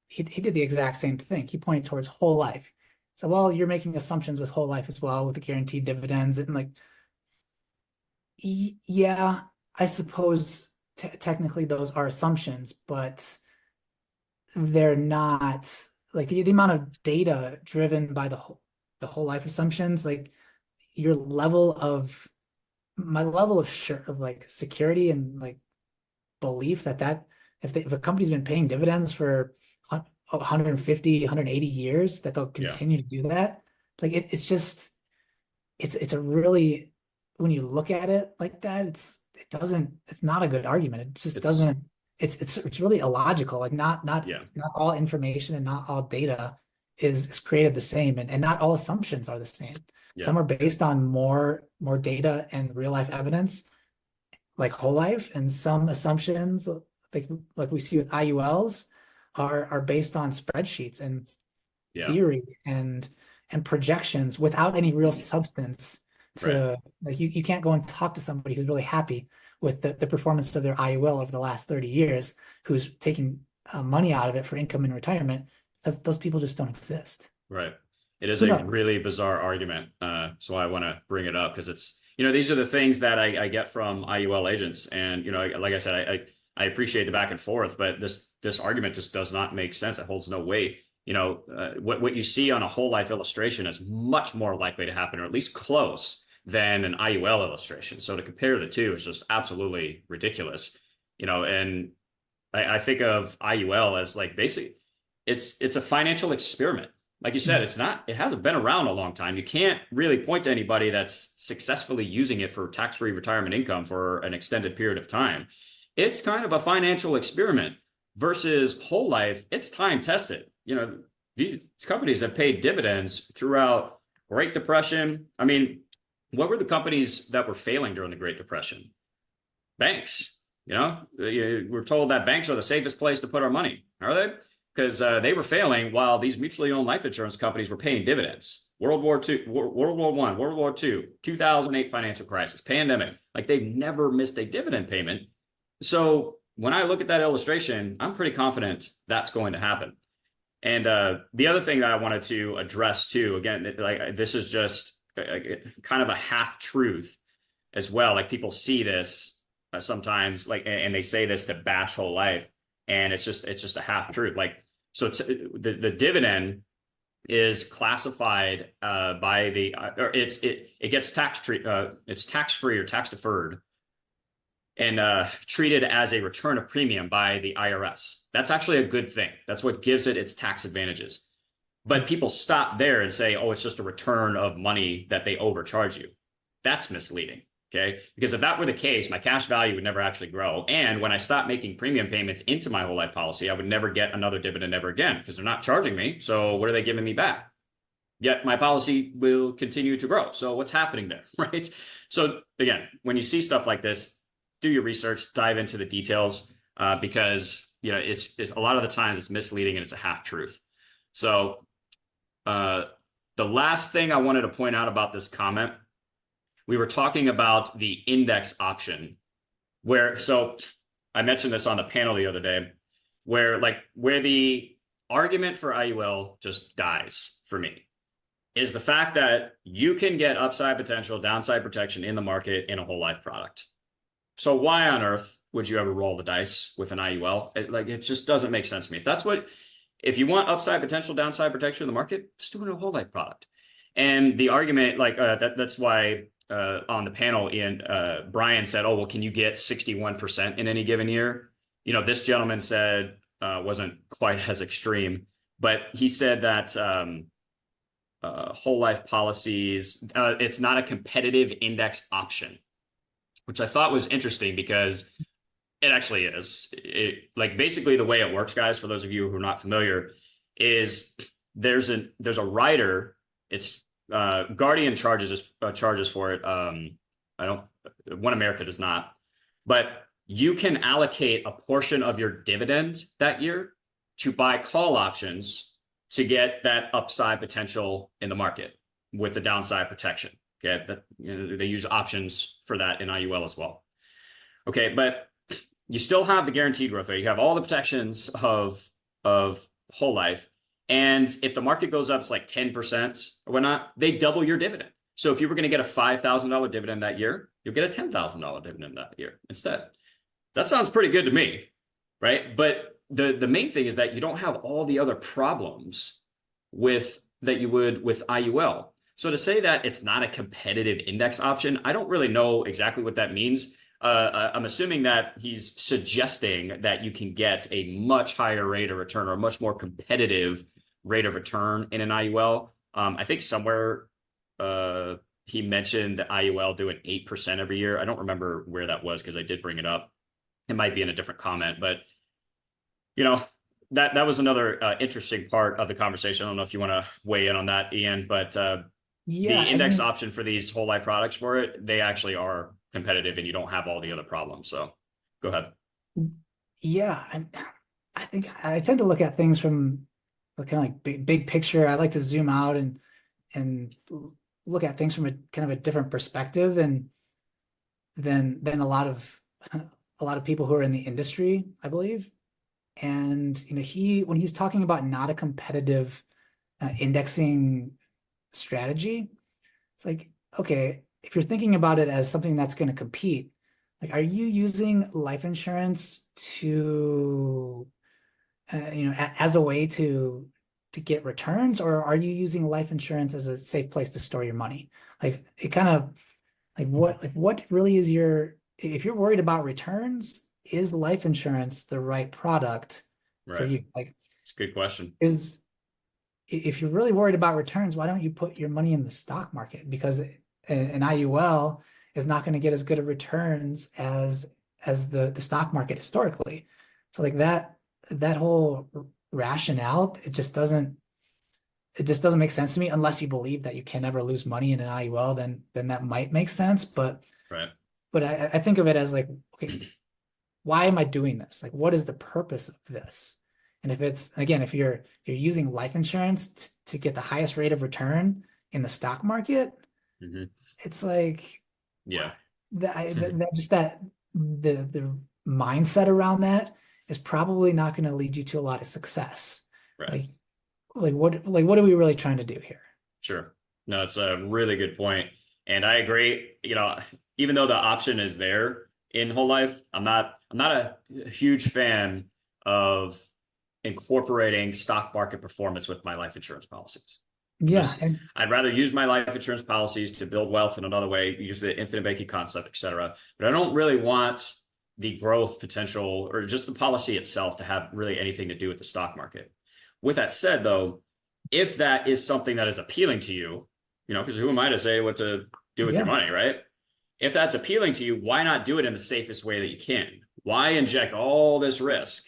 [SPEAKER 2] he did the exact same thing. He pointed towards whole life. So, well, you're making assumptions with whole life as well, with the guaranteed dividends. And, like, yeah, I suppose technically those are assumptions, but they're not, like, the amount of data driven by the whole life assumptions, like my level of like security and like belief that if a company's been paying dividends for 150, 180 years, that they'll continue to do that. Like, it's a really, when you look at it like that, it's not a good argument. It just doesn't, it's really illogical. Like, not all information and not all data is created the same, and not all assumptions are the same. Some are based on more data and real life evidence, like whole life, and some assumptions, like we see with IULs, are based on spreadsheets and theory and projections without any real substance to, like, you can't go and talk to somebody who's really happy with the performance of their IUL over the last 30 years, who's taking money out of it for income in retirement, those people just don't exist.
[SPEAKER 1] Right. It is
[SPEAKER 2] Who
[SPEAKER 1] a
[SPEAKER 2] knows?
[SPEAKER 1] really bizarre argument. So I want to bring it up because it's, these are the things that I get from IUL agents. And, like I said, I appreciate the back and forth, but this argument just does not make sense. It holds no weight. What you see on a whole life illustration is much more likely to happen, or at least close, than an IUL illustration. So to compare the two is just absolutely ridiculous. And I think of IUL as like basically it's a financial experiment. Like you said, it hasn't been around a long time. You can't really point to anybody that's successfully using it for tax-free retirement income for an extended period of time. It's kind of a financial experiment versus whole life. It's time tested. These companies have paid dividends throughout Great Depression. I mean, what were the companies that were failing during the Great Depression? Banks. We're told that banks are the safest place to put our money. Are they? Because they were failing while these mutually owned life insurance companies were paying dividends. World War II, World War I, World War II, 2008 financial crisis, pandemic. Like they've never missed a dividend payment. So when I look at that illustration, I'm pretty confident that's going to happen. And the other thing that I wanted to address too, again, like this is just kind of a half truth as well. Like people see this sometimes, like, and they say this to bash whole life, and it's just a half truth. Like, so the dividend is classified by the or it gets it's tax free or tax deferred, and treated as a return of premium by the IRS. That's actually a good thing. That's what gives it its tax advantages. But people stop there and say, oh, it's just a return of money that they overcharge you. That's misleading. Okay. Because if that were the case, my cash value would never actually grow. And when I stop making premium payments into my whole life policy, I would never get another dividend ever again because they're not charging me. So what are they giving me back? Yet my policy will continue to grow. So what's happening there? Right. So again, when you see stuff like this, do your research, dive into the details, because it's a lot of the times it's misleading and it's a half truth. So the last thing I wanted to point out about this comment, we were talking about the index option, so I mentioned this on the panel the other day, where the argument for IUL just dies for me is the fact that you can get upside potential, downside protection in the market in a whole life product. So why on earth would you ever roll the dice with an IUL? It just doesn't make sense to me. If you want upside potential, downside protection in the market, just do it in a whole life product. And the argument, that's why on the panel, Brian said, oh, well, can you get 61% in any given year? This gentleman said, wasn't quite as extreme, but he said that whole life policies, it's not a competitive index option, which I thought was interesting because it actually is. Basically the way it works, guys, for those of you who are not familiar, is there's a rider. It's Guardian charges for it. One America does not, but you can allocate a portion of your dividend that year to buy call options to get that upside potential in the market with the downside protection. Okay, they use options for that in IUL as well. Okay, but you still have the guaranteed growth rate. You have all the protections of whole life. And if the market goes up, it's like 10% or whatnot, they double your dividend. So if you were going to get a $5,000 dividend that year, you'll get a $10,000 dividend that year instead. That sounds pretty good to me, right? But the main thing is that you don't have all the other problems that you would with IUL. So to say that it's not a competitive index option, I don't really know exactly what that means. I'm assuming that he's suggesting that you can get a much higher rate of return or a much more competitive rate of return in an IUL. I think somewhere he mentioned that IUL doing 8% every year. I don't remember where that was because I did bring it up. It might be in a different comment, but that was another interesting part of the conversation. I don't know if you want to weigh in on that, Ian, but the index option for these whole life products for it, they actually are competitive and you don't have all the other problems. So go ahead.
[SPEAKER 2] Yeah. I think I tend to look at things from kind of like big picture. I like to zoom out and look at things from a kind of a different perspective and than a lot of a lot of people who are in the industry, I believe. And when he's talking about not a competitive indexing strategy, it's like, okay, if you're thinking about it as something that's going to compete, like, are you using life insurance to, as a way to get returns, or are you using life insurance as a safe place to store your money? Like, it kind of what really is if you're worried about returns, is life insurance the right product for
[SPEAKER 1] Right.
[SPEAKER 2] you? Like,
[SPEAKER 1] It's a good question.
[SPEAKER 2] if you're really worried about returns, why don't you put your money in the stock market? Because an IUL is not going to get as good of returns as the stock market historically. So like that whole rationale, it just doesn't make sense to me, unless you believe that you can never lose money in an IUL, then that might make sense. But
[SPEAKER 1] Right.
[SPEAKER 2] I think of it as like, okay, why am I doing this? Like, what is the purpose of this? And if you're using life insurance to get the highest rate of return in the stock market,
[SPEAKER 1] Mm-hmm.
[SPEAKER 2] it's like
[SPEAKER 1] Yeah.
[SPEAKER 2] the mindset around that is probably not going to lead you to a lot of success.
[SPEAKER 1] Right.
[SPEAKER 2] What are we really trying to do here?
[SPEAKER 1] Sure. No, it's a really good point. And I agree, even though the option is there in whole life, I'm not a huge fan of incorporating stock market performance with my life insurance policies.
[SPEAKER 2] Yeah, and
[SPEAKER 1] I'd rather use my life insurance policies to build wealth in another way, use the infinite banking concept, et cetera. But I don't really want the growth potential or just the policy itself to have really anything to do with the stock market. With that said, though, if that is something that is appealing to you, because who am I to say what to do with your
[SPEAKER 2] yeah,
[SPEAKER 1] money, right? If that's appealing to you, why not do it in the safest way that you can? Why inject all this risk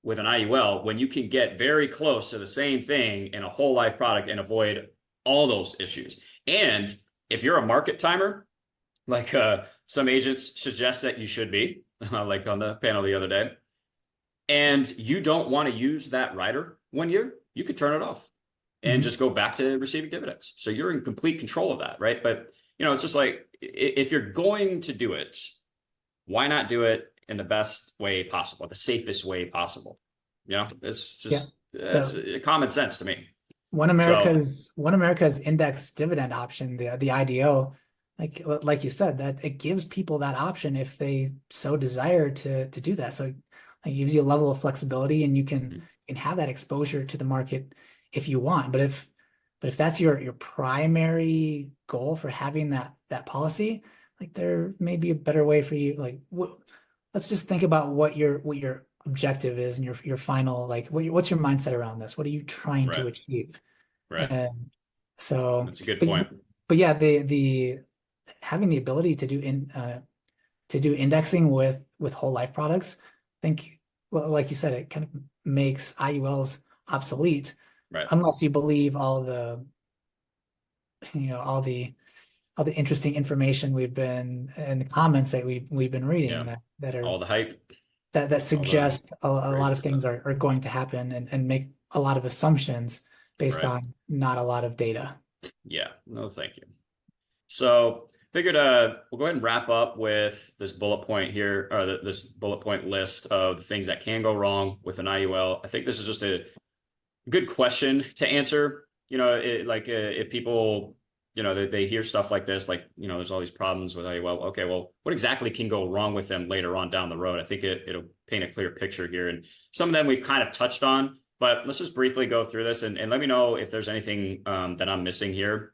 [SPEAKER 1] with an IUL when you can get very close to the same thing in a whole life product and avoid all those issues? And if you're a market timer, like some agents suggest that you should be, like on the panel the other day, and you don't want to use that rider 1 year, you could turn it off and
[SPEAKER 2] mhm.
[SPEAKER 1] just go back to receiving dividends. So you're in complete control of that, right? But it's just like, if you're going to do it, why not do it in the best way possible, the safest way possible? It's
[SPEAKER 2] Yeah.
[SPEAKER 1] just it's
[SPEAKER 2] The
[SPEAKER 1] common sense to me.
[SPEAKER 2] One
[SPEAKER 1] So
[SPEAKER 2] America's index dividend option, the IDO, like you said, that it gives people that option if they so desire to do that. So it gives you a level of flexibility, and you can have that exposure to the market if you want. But if that's your primary goal for having that policy, like, there may be a better way for you. Like, let's just think about what your objective is, and your final, like, what's your mindset around this? What are you trying
[SPEAKER 1] right,
[SPEAKER 2] to achieve?
[SPEAKER 1] right,
[SPEAKER 2] And so,
[SPEAKER 1] that's a good
[SPEAKER 2] but
[SPEAKER 1] point.
[SPEAKER 2] but yeah, the having the ability to do indexing with whole life products, I think, well, like you said, it kind of makes IULs obsolete,
[SPEAKER 1] Right,
[SPEAKER 2] unless you believe you know all the interesting information we've been in the comments that we've been reading,
[SPEAKER 1] yeah,
[SPEAKER 2] that are
[SPEAKER 1] all the hype,
[SPEAKER 2] that
[SPEAKER 1] all the
[SPEAKER 2] suggest a lot
[SPEAKER 1] crazy
[SPEAKER 2] of things
[SPEAKER 1] stuff.
[SPEAKER 2] are going to happen, and make a lot of assumptions based
[SPEAKER 1] Right,
[SPEAKER 2] on not a lot of data.
[SPEAKER 1] yeah, no, thank you. So figured we'll go ahead and wrap up with this bullet point here, or this bullet point list of the things that can go wrong with an IUL. I think this is just a good question to answer. If people, they hear stuff like this, like, there's all these problems with IUL. Okay, well, what exactly can go wrong with them later on down the road? I think it'll paint a clear picture here. And some of them we've kind of touched on, but let's just briefly go through this, and let me know if there's anything that I'm missing here.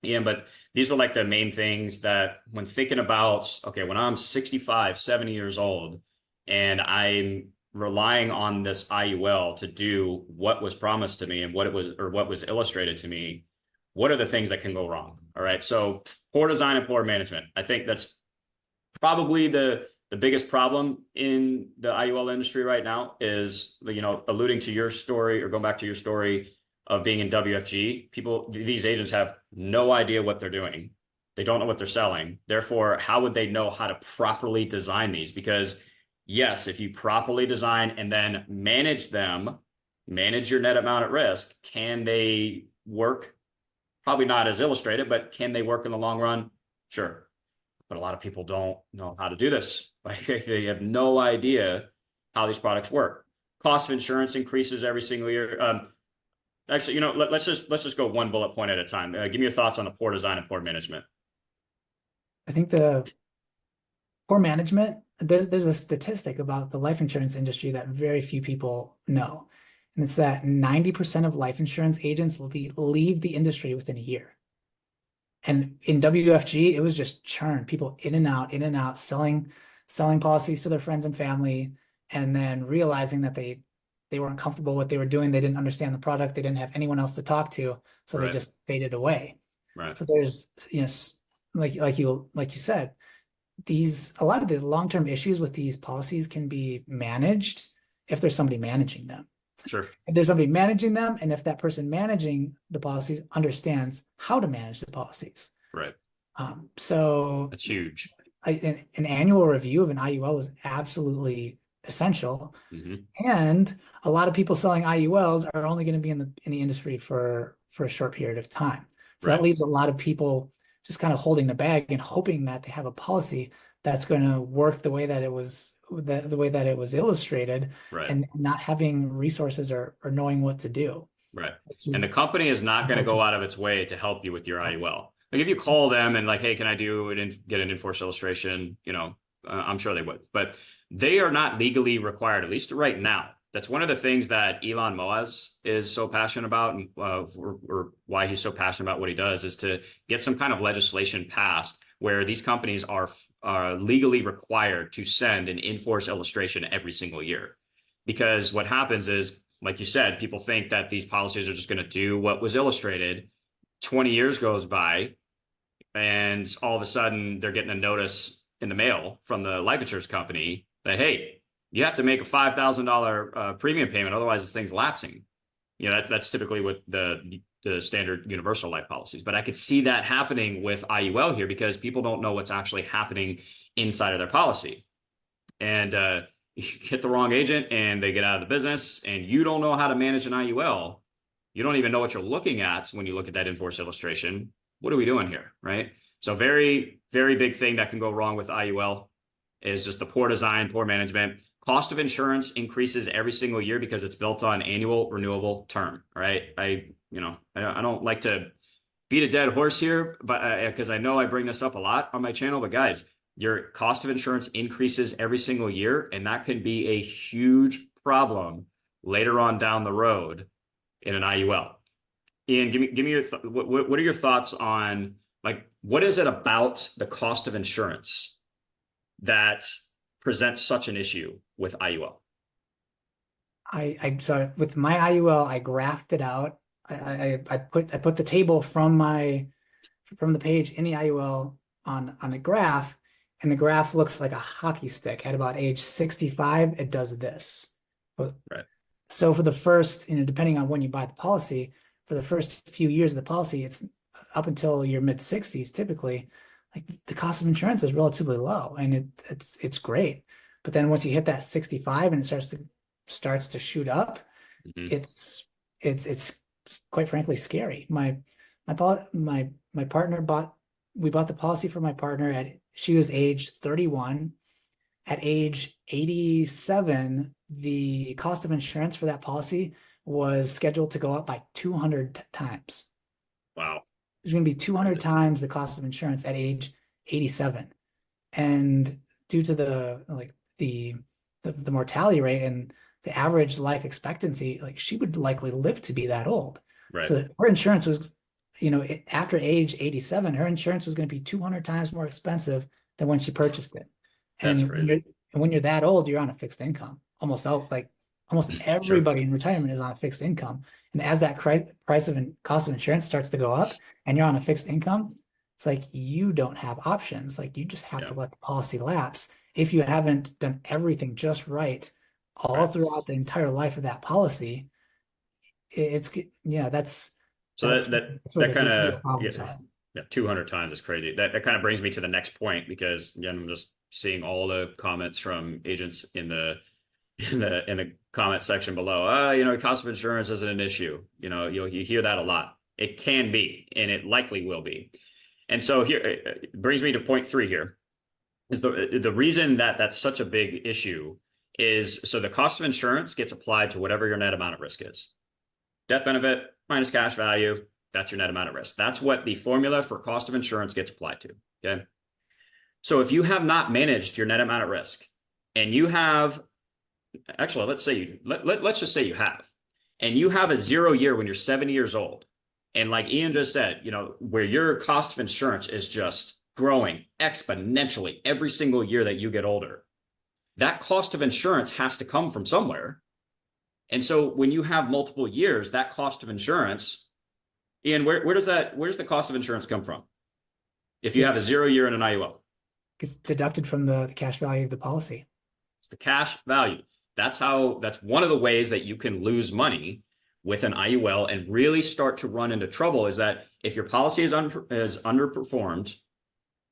[SPEAKER 1] Yeah, but these were like the main things that when thinking about, okay, when I'm 65, 70 years old, and I'm relying on this IUL to do what was promised to me and what it was, or what was illustrated to me, what are the things that can go wrong? All right. So poor design and poor management. I think that's probably the biggest problem in the IUL industry right now is, alluding to your story, or going back to your story of being in WFG. These agents have no idea what they're doing. They don't know what they're selling. Therefore, how would they know how to properly design these? Because yes, if you properly design and then manage your net amount at risk, can they work? Probably not as illustrated, but can they work in the long run? Sure. but a lot of people don't know how to do this. Like they have no idea how these products work. Cost of insurance increases every single year. Actually, let's just go one bullet point at a time. Give me your thoughts on the poor design and poor management.
[SPEAKER 2] I think the poor management, there's a statistic about the life insurance industry that very few people know. And it's that 90% of life insurance agents leave the industry within a year. And in WFG, it was just churn, people in and out, selling policies to their friends and family, and then realizing that they weren't comfortable with what they were doing. They didn't understand the product. They didn't have anyone else to talk to. So they just faded away.
[SPEAKER 1] Right.
[SPEAKER 2] So there's, like you said, a lot of the long-term issues with these policies can be managed if there's somebody managing them.
[SPEAKER 1] Sure.
[SPEAKER 2] If there's somebody managing them, and if that person managing the policies understands how to manage the policies.
[SPEAKER 1] Right.
[SPEAKER 2] So
[SPEAKER 1] that's huge.
[SPEAKER 2] An annual review of an IUL is absolutely essential.
[SPEAKER 1] Mm-hmm.
[SPEAKER 2] And a lot of people selling IULs are only going to be in the industry for a short period of time. So that leaves a lot of people just kind of holding the bag and hoping that they have a policy that's going to work the way that it was illustrated, and not having resources or knowing what to do.
[SPEAKER 1] Right. And the company is not going to go out of its way to help you with your IUL. Like if you call them and like, hey, can I get an in-force illustration? I'm sure they would, but they are not legally required, at least right now. That's one of the things that Elon Musk is so passionate about, and or why he's so passionate about what he does, is to get some kind of legislation passed where these companies are legally required to send an in-force illustration every single year. Because what happens is, like you said, people think that these policies are just going to do what was illustrated. 20 years goes by, and all of a sudden they're getting a notice in the mail from the life insurance company that, hey, you have to make a $5,000 premium payment, otherwise this thing's lapsing. That's typically with the standard universal life policies. But I could see that happening with IUL here because people don't know what's actually happening inside of their policy. And you get the wrong agent and they get out of the business, and you don't know how to manage an IUL. You don't even know what you're looking at when you look at that in-force illustration. What are we doing here, right? So very, very big thing that can go wrong with IUL is just the poor design, poor management. Cost of insurance increases every single year because it's built on annual renewable term, right? I don't like to beat a dead horse here, but because I know I bring this up a lot on my channel, but guys, your cost of insurance increases every single year, and that can be a huge problem later on down the road in an IUL. Ian, give me your what are your thoughts on, like, what is it about the cost of insurance that presents such an issue with IUL?
[SPEAKER 2] So with my IUL, I graphed it out. I put the table from the page in the IUL on a graph, and the graph looks like a hockey stick. At about age 65, it does this.
[SPEAKER 1] Right.
[SPEAKER 2] So for the first, depending on when you buy the policy, for the first few years of the policy, it's up until your mid 60s typically, like the cost of insurance is relatively low, and it's great. But then once you hit that 65 and it starts to shoot up,
[SPEAKER 1] mm-hmm.
[SPEAKER 2] it's quite frankly scary. My partner bought the policy for my partner she was age 31. At age 87, the cost of insurance for that policy was scheduled to go up by 200 times.
[SPEAKER 1] Wow.
[SPEAKER 2] There's going to be 200 times the cost of insurance at age 87. And due to the mortality rate and the average life expectancy, like she would likely live to be that old.
[SPEAKER 1] Right.
[SPEAKER 2] So her insurance was, after age 87, her insurance was going to be 200 times more expensive than when she purchased it.
[SPEAKER 1] That's
[SPEAKER 2] and
[SPEAKER 1] crazy.
[SPEAKER 2] when you're that old, you're on a fixed income. Almost everybody in retirement is on a fixed income. And as that price of cost of insurance starts to go up and you're on a fixed income, it's like you don't have options. Like you just have to let the policy lapse. If you haven't done everything just right all throughout the entire life of that policy, that's
[SPEAKER 1] so that kind of 200 times is crazy. That kind of brings me to the next point, because again, I'm just seeing all the comments from agents in the comment section below. Cost of insurance isn't an issue. You hear that a lot. It can be, and it likely will be. And so here it brings me to point 3 here. is the reason that that's such a big issue is so the cost of insurance gets applied to whatever your net amount of risk is. Death benefit minus cash value, that's your net amount of risk. That's what the formula for cost of insurance gets applied to. Okay. So if you have not managed your net amount of risk and you have, actually, let's just say you have, and you have a 0 year when you're 70 years old. And like Ian just said, where your cost of insurance is just growing exponentially every single year that you get older, that cost of insurance has to come from somewhere. And so when you have multiple years, that cost of insurance, Ian, where's the cost of insurance come from? If you have a 0 year in an IUL,
[SPEAKER 2] it's deducted from the cash value of the policy.
[SPEAKER 1] It's the cash value. That's one of the ways that you can lose money with an IUL and really start to run into trouble, is that if your policy is underperformed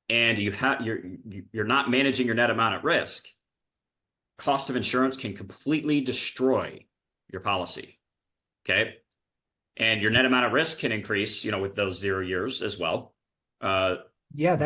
[SPEAKER 1] and you're not managing your net amount at risk, cost of insurance can completely destroy your policy. Okay. And your net amount of risk can increase, with those 0 years as well.
[SPEAKER 2] Yeah,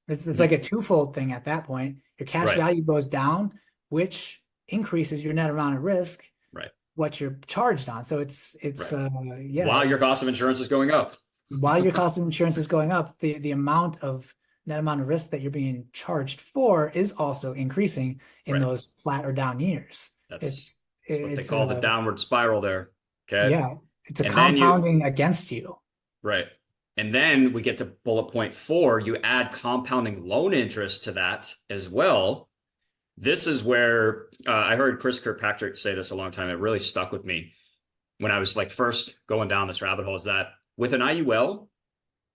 [SPEAKER 2] it's like a twofold thing at that point. Your cash value goes down, which increases your net amount of risk,
[SPEAKER 1] right?
[SPEAKER 2] What you're charged on. So it's yeah.
[SPEAKER 1] While your cost of insurance is going up.
[SPEAKER 2] While your cost of insurance is going up, the amount of net amount of risk that you're being charged for is also increasing in those flat or down years.
[SPEAKER 1] That's what they call the downward spiral there. Okay.
[SPEAKER 2] Yeah. It's a compounding against you.
[SPEAKER 1] Right. And then we get to bullet point 4. You add compounding loan interest to that as well. This is where I heard Chris Kirkpatrick say this a long time. It really stuck with me when I was first going down this rabbit hole, is that with an IUL,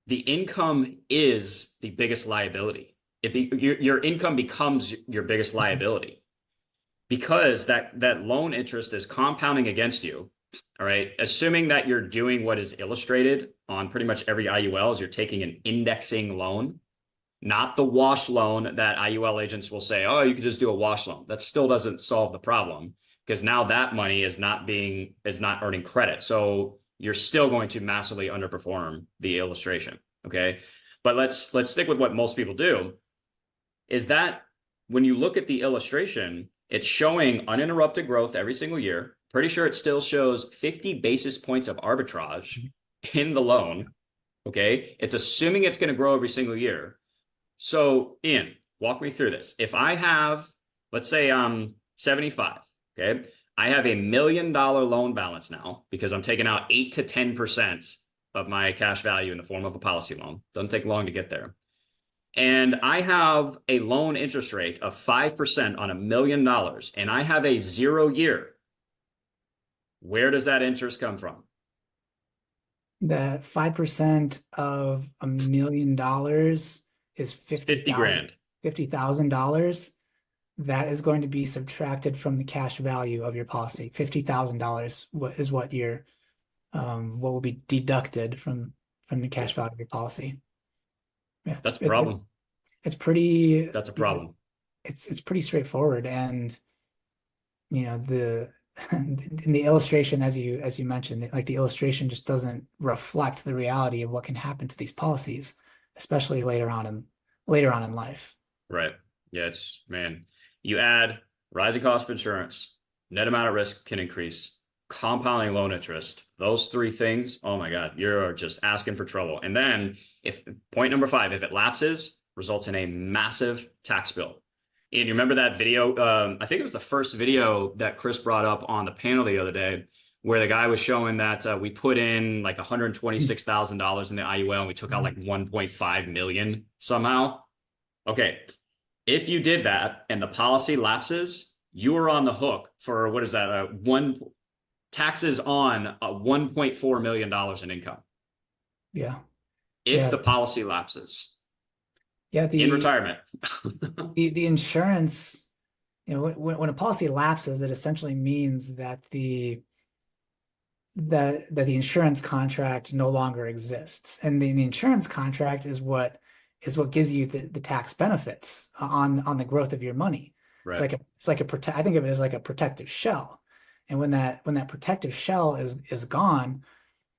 [SPEAKER 1] the income is the biggest liability. Your income becomes your biggest liability because that loan interest is compounding against you. All right. Assuming that you're doing what is illustrated on pretty much every IUL, is you're taking an indexing loan, not the wash loan that IUL agents will say, oh, you could just do a wash loan. That still doesn't solve the problem, because now that money is not earning credit. So you're still going to massively underperform the illustration. Okay. But let's stick with what most people do, is that when you look at the illustration, it's showing uninterrupted growth every single year. Pretty sure it still shows 50 basis points of arbitrage in the loan. Okay. It's assuming it's going to grow every single year. So Ian, walk me through this. If I have, let's say I'm 75, okay, I have $1 million loan balance now because I'm taking out 8 to 10% of my cash value in the form of a policy loan. Doesn't take long to get there. And I have a loan interest rate of 5% on $1 million, and I have a 0 year. Where does that interest come from?
[SPEAKER 2] That 5% of $1 million is
[SPEAKER 1] 50 grand.
[SPEAKER 2] $50,000. That is going to be subtracted from the cash value of your policy. $50,000 is what what will be deducted from the cash value of your policy. Yeah,
[SPEAKER 1] that's a problem.
[SPEAKER 2] It's pretty.
[SPEAKER 1] That's a problem.
[SPEAKER 2] It's pretty straightforward, and the in the illustration, as you mentioned, like the illustration just doesn't reflect the reality of what can happen to these policies, especially later on in life.
[SPEAKER 1] Right. Yes, man. You add rising cost of insurance, net amount of risk can increase, compounding loan interest, those 3 things, oh my God, you're just asking for trouble. And then point number 5, if it lapses, results in a massive tax bill. And you remember that video? I think it was the first video that Chris brought up on the panel the other day, where the guy was showing that we put in like $126,000 in the IUL and we took out like 1.5 million somehow. Okay. If you did that and the policy lapses, you are on the hook for, what is that? Taxes on $1.4 million in income.
[SPEAKER 2] Yeah.
[SPEAKER 1] If the policy lapses.
[SPEAKER 2] Yeah.
[SPEAKER 1] In retirement.
[SPEAKER 2] the insurance, when a policy lapses, it essentially means that the insurance contract no longer exists, and the insurance contract is what gives you the tax benefits on the growth of your money. Right. It's like I think of it as like a protective shell, and when that protective shell is gone,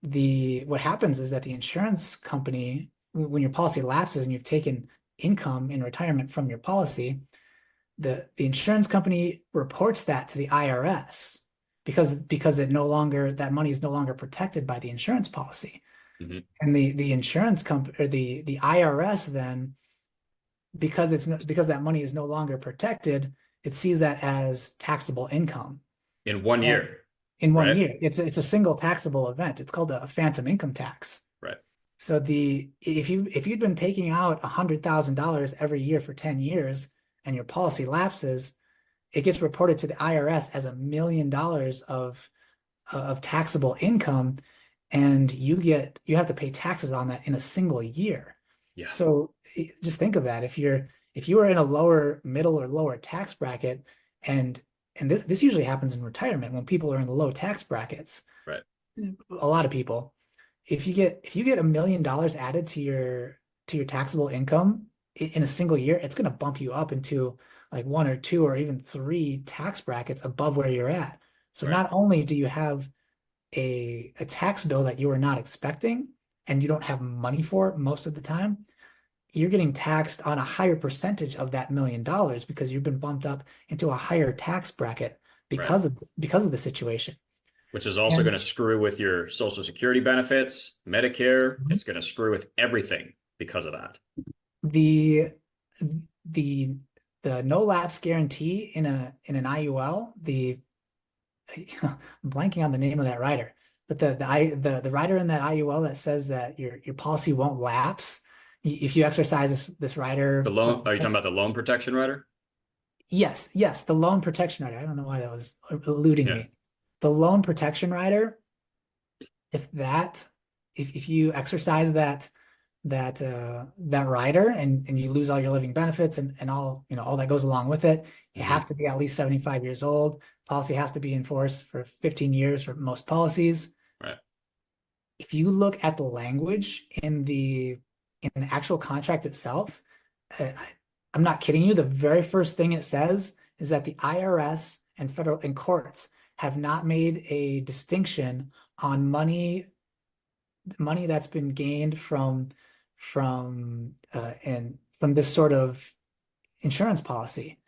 [SPEAKER 2] what happens is that the insurance company, when your policy lapses and you've taken income in retirement from your policy, the insurance company reports that to the IRS because that money is no longer protected by the insurance policy.
[SPEAKER 1] Mm-hmm.
[SPEAKER 2] And the insurance company or the IRS then, because that money is no longer protected, it sees that as taxable income
[SPEAKER 1] In 1 year,
[SPEAKER 2] in one
[SPEAKER 1] right?
[SPEAKER 2] year. It's a single taxable event. It's called a phantom income tax.
[SPEAKER 1] Right.
[SPEAKER 2] So if you'd been taking out $100,000 every year for 10 years and your policy lapses, it gets reported to the IRS as $1 million of taxable income, and you have to pay taxes on that in a single year.
[SPEAKER 1] Yeah.
[SPEAKER 2] So just think of that. If you are in a lower, middle, or lower tax bracket, and this usually happens in retirement when people are in the low tax brackets.
[SPEAKER 1] Right.
[SPEAKER 2] A lot of people, if you get $1 million added to your taxable income in a single year, it's going to bump you up into like 1 or 2 or even 3 tax brackets above where you're at. So
[SPEAKER 1] Right.
[SPEAKER 2] not only do you have a tax bill that you are not expecting and you don't have money for most of the time, you're getting taxed on a higher percentage of that $1 million because you've been bumped up into a higher tax bracket
[SPEAKER 1] Right.
[SPEAKER 2] because of the situation.
[SPEAKER 1] Which is also
[SPEAKER 2] And
[SPEAKER 1] going to screw with your Social Security benefits, Medicare. It's going to screw with everything because of that.
[SPEAKER 2] the the no lapse guarantee in an IUL, I'm blanking on the name of that rider, but the rider in that IUL that says that your policy won't lapse if you exercise this rider.
[SPEAKER 1] The loan, are you talking about the loan protection rider?
[SPEAKER 2] Yes, the loan protection rider. I don't know why that was eluding
[SPEAKER 1] Yeah.
[SPEAKER 2] me. The loan protection rider, if you exercise that rider and you lose all your living benefits and all that goes along with it, you have to be at least 75 years old. Policy has to be in force for 15 years for most policies.
[SPEAKER 1] Right.
[SPEAKER 2] If you look at the language in the actual contract itself, I'm not kidding you. The very first thing it says is that the IRS and federal and courts have not made a distinction on money that's been gained from this sort of insurance policy.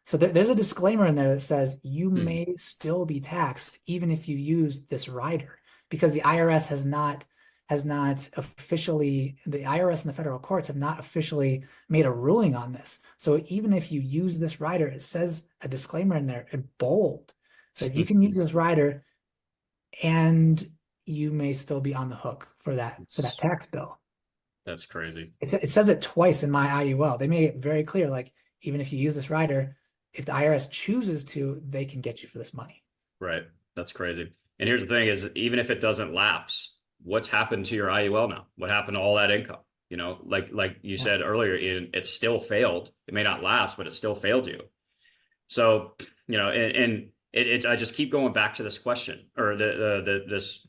[SPEAKER 2] So there's a disclaimer in there that says you may still be taxed even if you use this rider, because the IRS the IRS and the federal courts have not officially made a ruling on this. So even if you use this rider, it says a disclaimer in there in bold. So you can use this rider and you may still be on the hook for that tax bill.
[SPEAKER 1] That's crazy.
[SPEAKER 2] It says it twice in my IUL. They made it very clear, like, even if you use this rider, if the IRS chooses to, they can get you for this money.
[SPEAKER 1] Right. That's crazy. And here's the thing is, even if it doesn't lapse, what's happened to your IUL now? What happened to all that income? Like you said earlier, it still failed. It may not lapse, but it still failed you. So, I just keep going back to this question, or this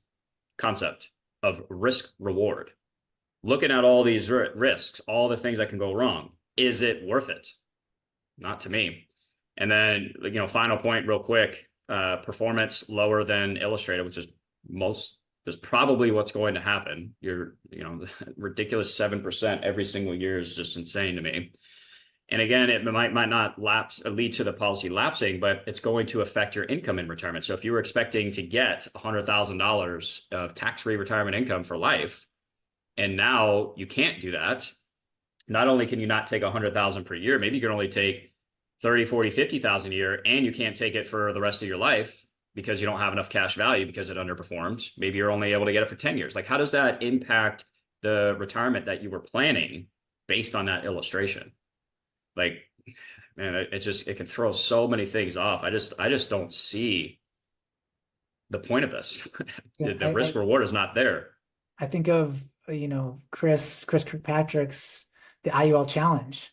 [SPEAKER 1] concept of risk reward. Looking at all these risks, all the things that can go wrong, is it worth it? Not to me. And then, final point real quick, performance lower than illustrated, which is probably what's going to happen. Ridiculous 7% every single year is just insane to me. And again, it might not lead to the policy lapsing, but it's going to affect your income in retirement. So if you were expecting to get $100,000 of tax-free retirement income for life, and now you can't do that, not only can you not take 100,000 per year, maybe you can only take 30, 40, 50,000 a year, and you can't take it for the rest of your life because you don't have enough cash value because it underperformed. Maybe you're only able to get it for 10 years. Like, how does that impact the retirement that you were planning based on that illustration? Like, man, it can throw so many things off. I just don't see the point of this. The risk reward is not there.
[SPEAKER 2] I think of, Chris Kirkpatrick's, the IUL challenge.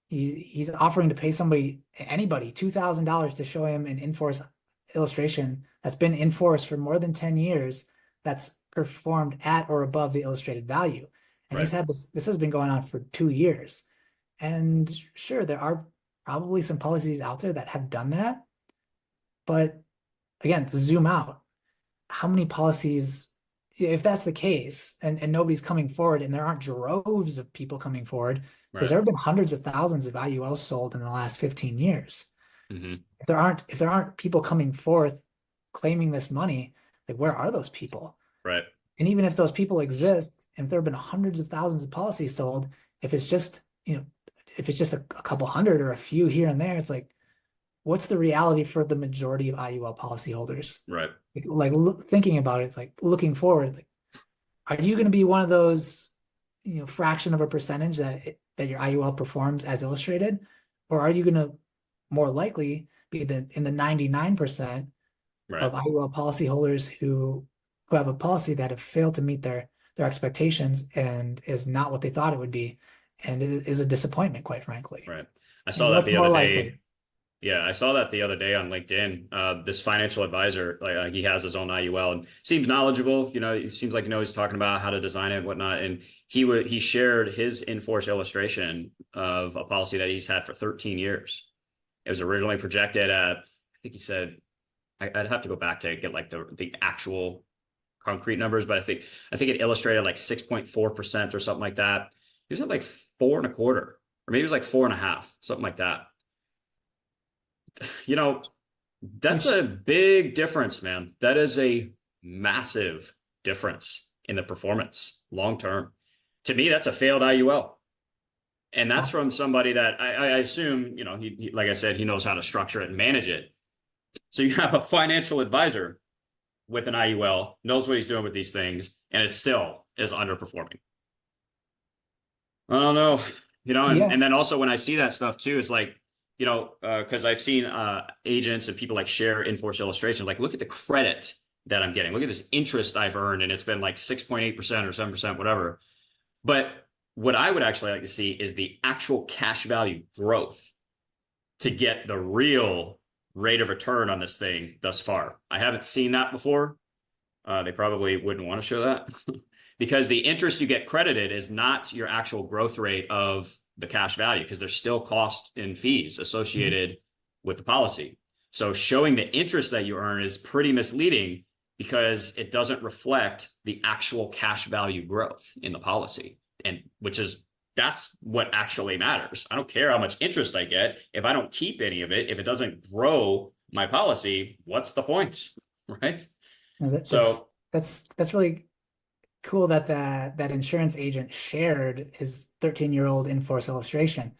[SPEAKER 2] He's offering to pay anybody $2,000 to show him an in-force illustration that's been in force for more than 10 years that's performed at or above the illustrated value. And he's had this has been going on for 2 years. And sure, there are probably some policies out there that have done that. But again, to zoom out, how many policies if that's the case, and nobody's coming forward, and there aren't droves of people coming forward, because
[SPEAKER 1] Right.
[SPEAKER 2] there have been hundreds of thousands of IULs sold in the last 15 years.
[SPEAKER 1] Hmm.
[SPEAKER 2] If there aren't people coming forth claiming this money, like where are those people?
[SPEAKER 1] Right.
[SPEAKER 2] And even if those people exist, if there have been hundreds of thousands of policies sold, if it's just, if it's just a couple hundred or a few here and there, it's like, what's the reality for the majority of IUL policyholders?
[SPEAKER 1] Right.
[SPEAKER 2] Thinking about it, it's like looking forward, like, are you going to be one of those, fraction of a percentage that your IUL performs as illustrated, or are you going to more likely be in the 99%
[SPEAKER 1] Right.
[SPEAKER 2] of IUL policyholders who have a policy that have failed to meet their expectations and is not what they thought it would be, and it is a disappointment, quite frankly.
[SPEAKER 1] Right. I
[SPEAKER 2] And
[SPEAKER 1] saw that
[SPEAKER 2] what's
[SPEAKER 1] the
[SPEAKER 2] more
[SPEAKER 1] other
[SPEAKER 2] likely?
[SPEAKER 1] day. Yeah, I saw that the other day on LinkedIn. This financial advisor, like he has his own IUL and seems knowledgeable. It seems like he's talking about how to design it and whatnot. And he shared his in-force illustration of a policy that he's had for 13 years. It was originally projected at, I think he said, I'd have to go back to get like the actual concrete numbers, but I think it illustrated like 6.4% or something like that. He was at like 4.25, or maybe it was like 4.5, something like that. You know, That's
[SPEAKER 2] Which
[SPEAKER 1] a big difference, man. That is a massive difference in the performance long term. To me, that's a failed IUL. And that's from somebody that I assume, like I said, he knows how to structure it and manage it. So you have a financial advisor with an IUL, knows what he's doing with these things, and it still is underperforming. I don't know, and,
[SPEAKER 2] yeah,
[SPEAKER 1] and then also when I see that stuff too, it's like, because I've seen agents and people like share in-force illustration, like look at the credit that I'm getting. Look at this interest I've earned, and it's been like 6.8% or 7%, whatever. But what I would actually like to see is the actual cash value growth to get the real rate of return on this thing thus far. I haven't seen that before. They probably wouldn't want to show that because the interest you get credited is not your actual growth rate of the cash value, because there's still cost and fees associated with the policy. So showing the interest that you earn is pretty misleading because it doesn't reflect the actual cash value growth in the policy. And that's what actually matters. I don't care how much interest I get. If I don't keep any of it, if it doesn't grow my policy, what's the point? Right.
[SPEAKER 2] no,
[SPEAKER 1] So
[SPEAKER 2] that's really cool that insurance agent shared his 13-year-old in-force illustration.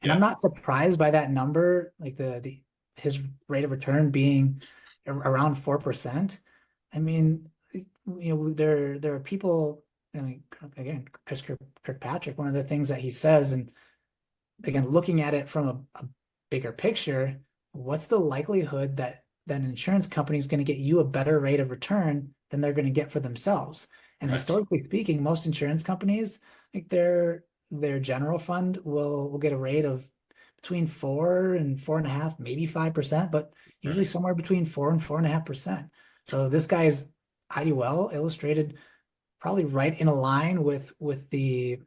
[SPEAKER 2] And I'm
[SPEAKER 1] yeah,
[SPEAKER 2] not surprised by that number, like the his rate of return being around 4%. I mean, there are people, I mean, again, Chris Kirkpatrick, one of the things that he says, and again, looking at it from a bigger picture, what's the likelihood that an insurance company is going to get you a better rate of return than they're going to get for themselves? And
[SPEAKER 1] right,
[SPEAKER 2] historically speaking, most insurance companies, like their general fund will get a rate of between 4 and 4.5, maybe 5%, but usually
[SPEAKER 1] right,
[SPEAKER 2] somewhere between 4 and 4.5%. So this guy's IUL illustrated probably right in a line with the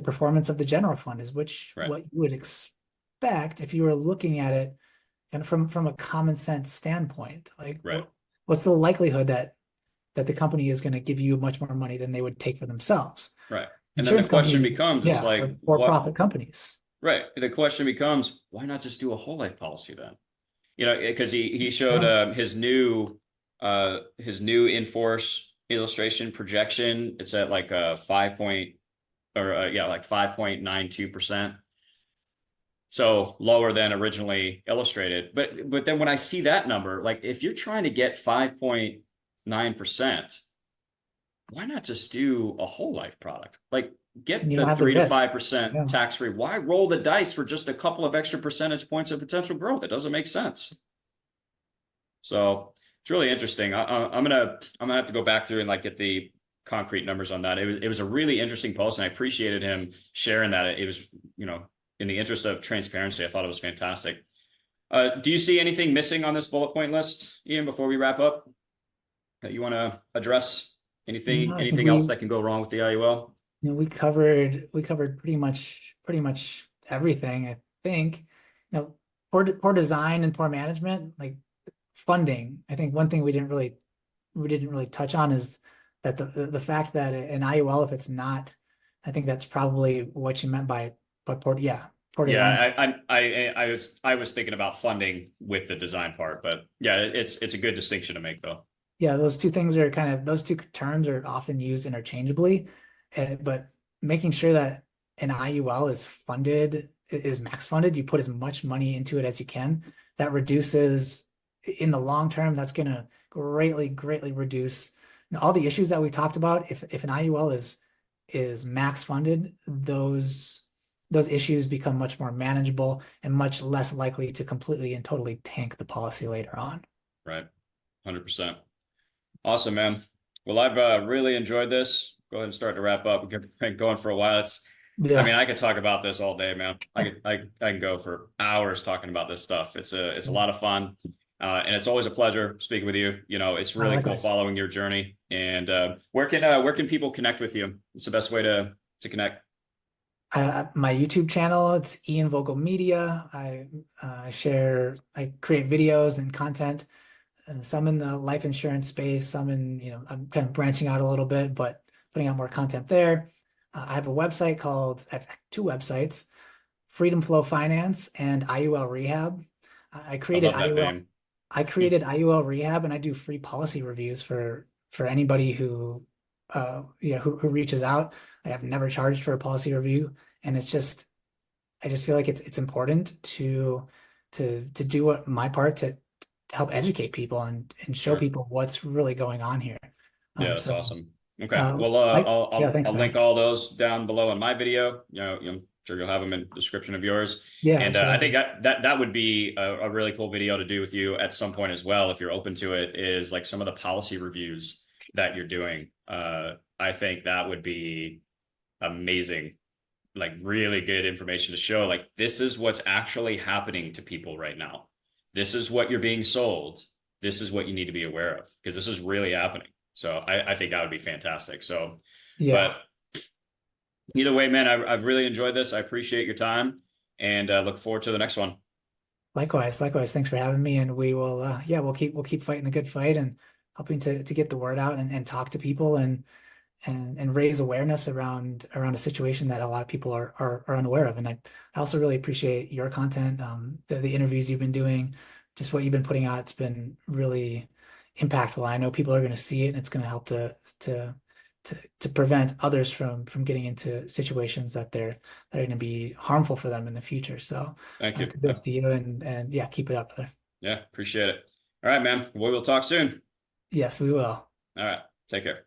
[SPEAKER 2] performance of the general fund, is which
[SPEAKER 1] right,
[SPEAKER 2] what you would expect if you were looking at it and from a common sense standpoint. Like
[SPEAKER 1] right,
[SPEAKER 2] what's the likelihood that the company is going to give you much more money than they would take for themselves?
[SPEAKER 1] right. And then the
[SPEAKER 2] Insurance
[SPEAKER 1] question
[SPEAKER 2] companies,
[SPEAKER 1] becomes, it's
[SPEAKER 2] yeah,
[SPEAKER 1] like,
[SPEAKER 2] are
[SPEAKER 1] what,
[SPEAKER 2] for-profit companies.
[SPEAKER 1] right? The question becomes, why not just do a whole life policy then? Because he showed
[SPEAKER 2] Yeah.
[SPEAKER 1] his new in force illustration projection. It's at like a 5.92%. So lower than originally illustrated. But then when I see that number, like if you're trying to get 5.9%, why not just do a whole life product? Like
[SPEAKER 2] And
[SPEAKER 1] get
[SPEAKER 2] you don't
[SPEAKER 1] the
[SPEAKER 2] have the
[SPEAKER 1] 3 to
[SPEAKER 2] risk.
[SPEAKER 1] 5%
[SPEAKER 2] Yeah.
[SPEAKER 1] tax free. Why roll the dice for just a couple of extra percentage points of potential growth? It doesn't make sense. So it's really interesting. I'm gonna have to go back through and like get the concrete numbers on that. It was a really interesting post, and I appreciated him sharing that. It was, in the interest of transparency, I thought it was fantastic. Do you see anything missing on this bullet point list, Ian, before we wrap up, that you want to address?
[SPEAKER 2] No,
[SPEAKER 1] Anything
[SPEAKER 2] I think
[SPEAKER 1] anything else that can go wrong with the IUL?
[SPEAKER 2] we covered pretty much everything, I think. Poor design and poor management, like funding. I think one thing we didn't really touch on is that the fact that an IUL, if it's not, I think that's probably what you meant by poor, yeah, poor design.
[SPEAKER 1] Yeah, I was thinking about funding with the design part, but yeah, it's a good distinction to make though.
[SPEAKER 2] Yeah, those two things are kind of those two terms are often used interchangeably, but making sure that an IUL is funded is max funded, you put as much money into it as you can. That reduces in the long term. That's going to greatly reduce all the issues that we talked about. If an IUL is max funded, those issues become much more manageable and much less likely to completely and totally tank the policy later on.
[SPEAKER 1] Right. 100%. Awesome, man. Well, I've really enjoyed this. Go ahead and start to wrap up. We've been going for a while. I mean,
[SPEAKER 2] Yeah.
[SPEAKER 1] I could talk about this all day, man. I can go for hours talking about this stuff. It's a lot of fun, and it's always a pleasure speaking with you. You know, it's really cool
[SPEAKER 2] Likewise.
[SPEAKER 1] following your journey. And where can people connect with you? What's the best way to connect?
[SPEAKER 2] My YouTube channel, it's Ian Vogel Media. I create videos and content, and some in the life insurance space, some in, I'm kind of branching out a little bit, but putting out more content there. I have a website I have two websites, Freedom Flow Finance and IUL Rehab. I
[SPEAKER 1] I
[SPEAKER 2] created
[SPEAKER 1] love that
[SPEAKER 2] IUL.
[SPEAKER 1] name.
[SPEAKER 2] I created IUL Rehab, and I do free policy reviews for anybody who reaches out. I have never charged for a policy review, and I just feel like it's important to do what my part to help educate people and show
[SPEAKER 1] Sure.
[SPEAKER 2] people what's really going on here.
[SPEAKER 1] Yeah, that's
[SPEAKER 2] So
[SPEAKER 1] awesome. Okay. Well,
[SPEAKER 2] yeah, thanks,
[SPEAKER 1] I'll link
[SPEAKER 2] man.
[SPEAKER 1] all those down below in my video. I'm sure you'll have them in the description of yours.
[SPEAKER 2] Yeah,
[SPEAKER 1] And I think
[SPEAKER 2] absolutely.
[SPEAKER 1] that would be a really cool video to do with you at some point as well, if you're open to it, is like some of the policy reviews that you're doing. I think that would be amazing, like really good information to show, like, this is what's actually happening to people right now. This is what you're being sold. This is what you need to be aware of, because this is really happening. So I think that would be fantastic. So, but
[SPEAKER 2] Yeah.
[SPEAKER 1] either way, man, I've really enjoyed this. I appreciate your time, and look forward to the next one.
[SPEAKER 2] Likewise, likewise. Thanks for having me, and we will yeah, we'll keep fighting the good fight and helping to get the word out and talk to people and raise awareness around a situation that a lot of people are unaware of. And I also really appreciate your content, the interviews you've been doing, just what you've been putting out. It's been really impactful. I know people are going to see it, and it's going to help to prevent others from getting into situations that are going to be harmful for them in the future. So
[SPEAKER 1] Thank you.
[SPEAKER 2] kudos to you, and yeah, keep it up, brother.
[SPEAKER 1] Yeah, appreciate it. All right, man. We will talk soon.
[SPEAKER 2] Yes, we will.
[SPEAKER 1] All right. Take care.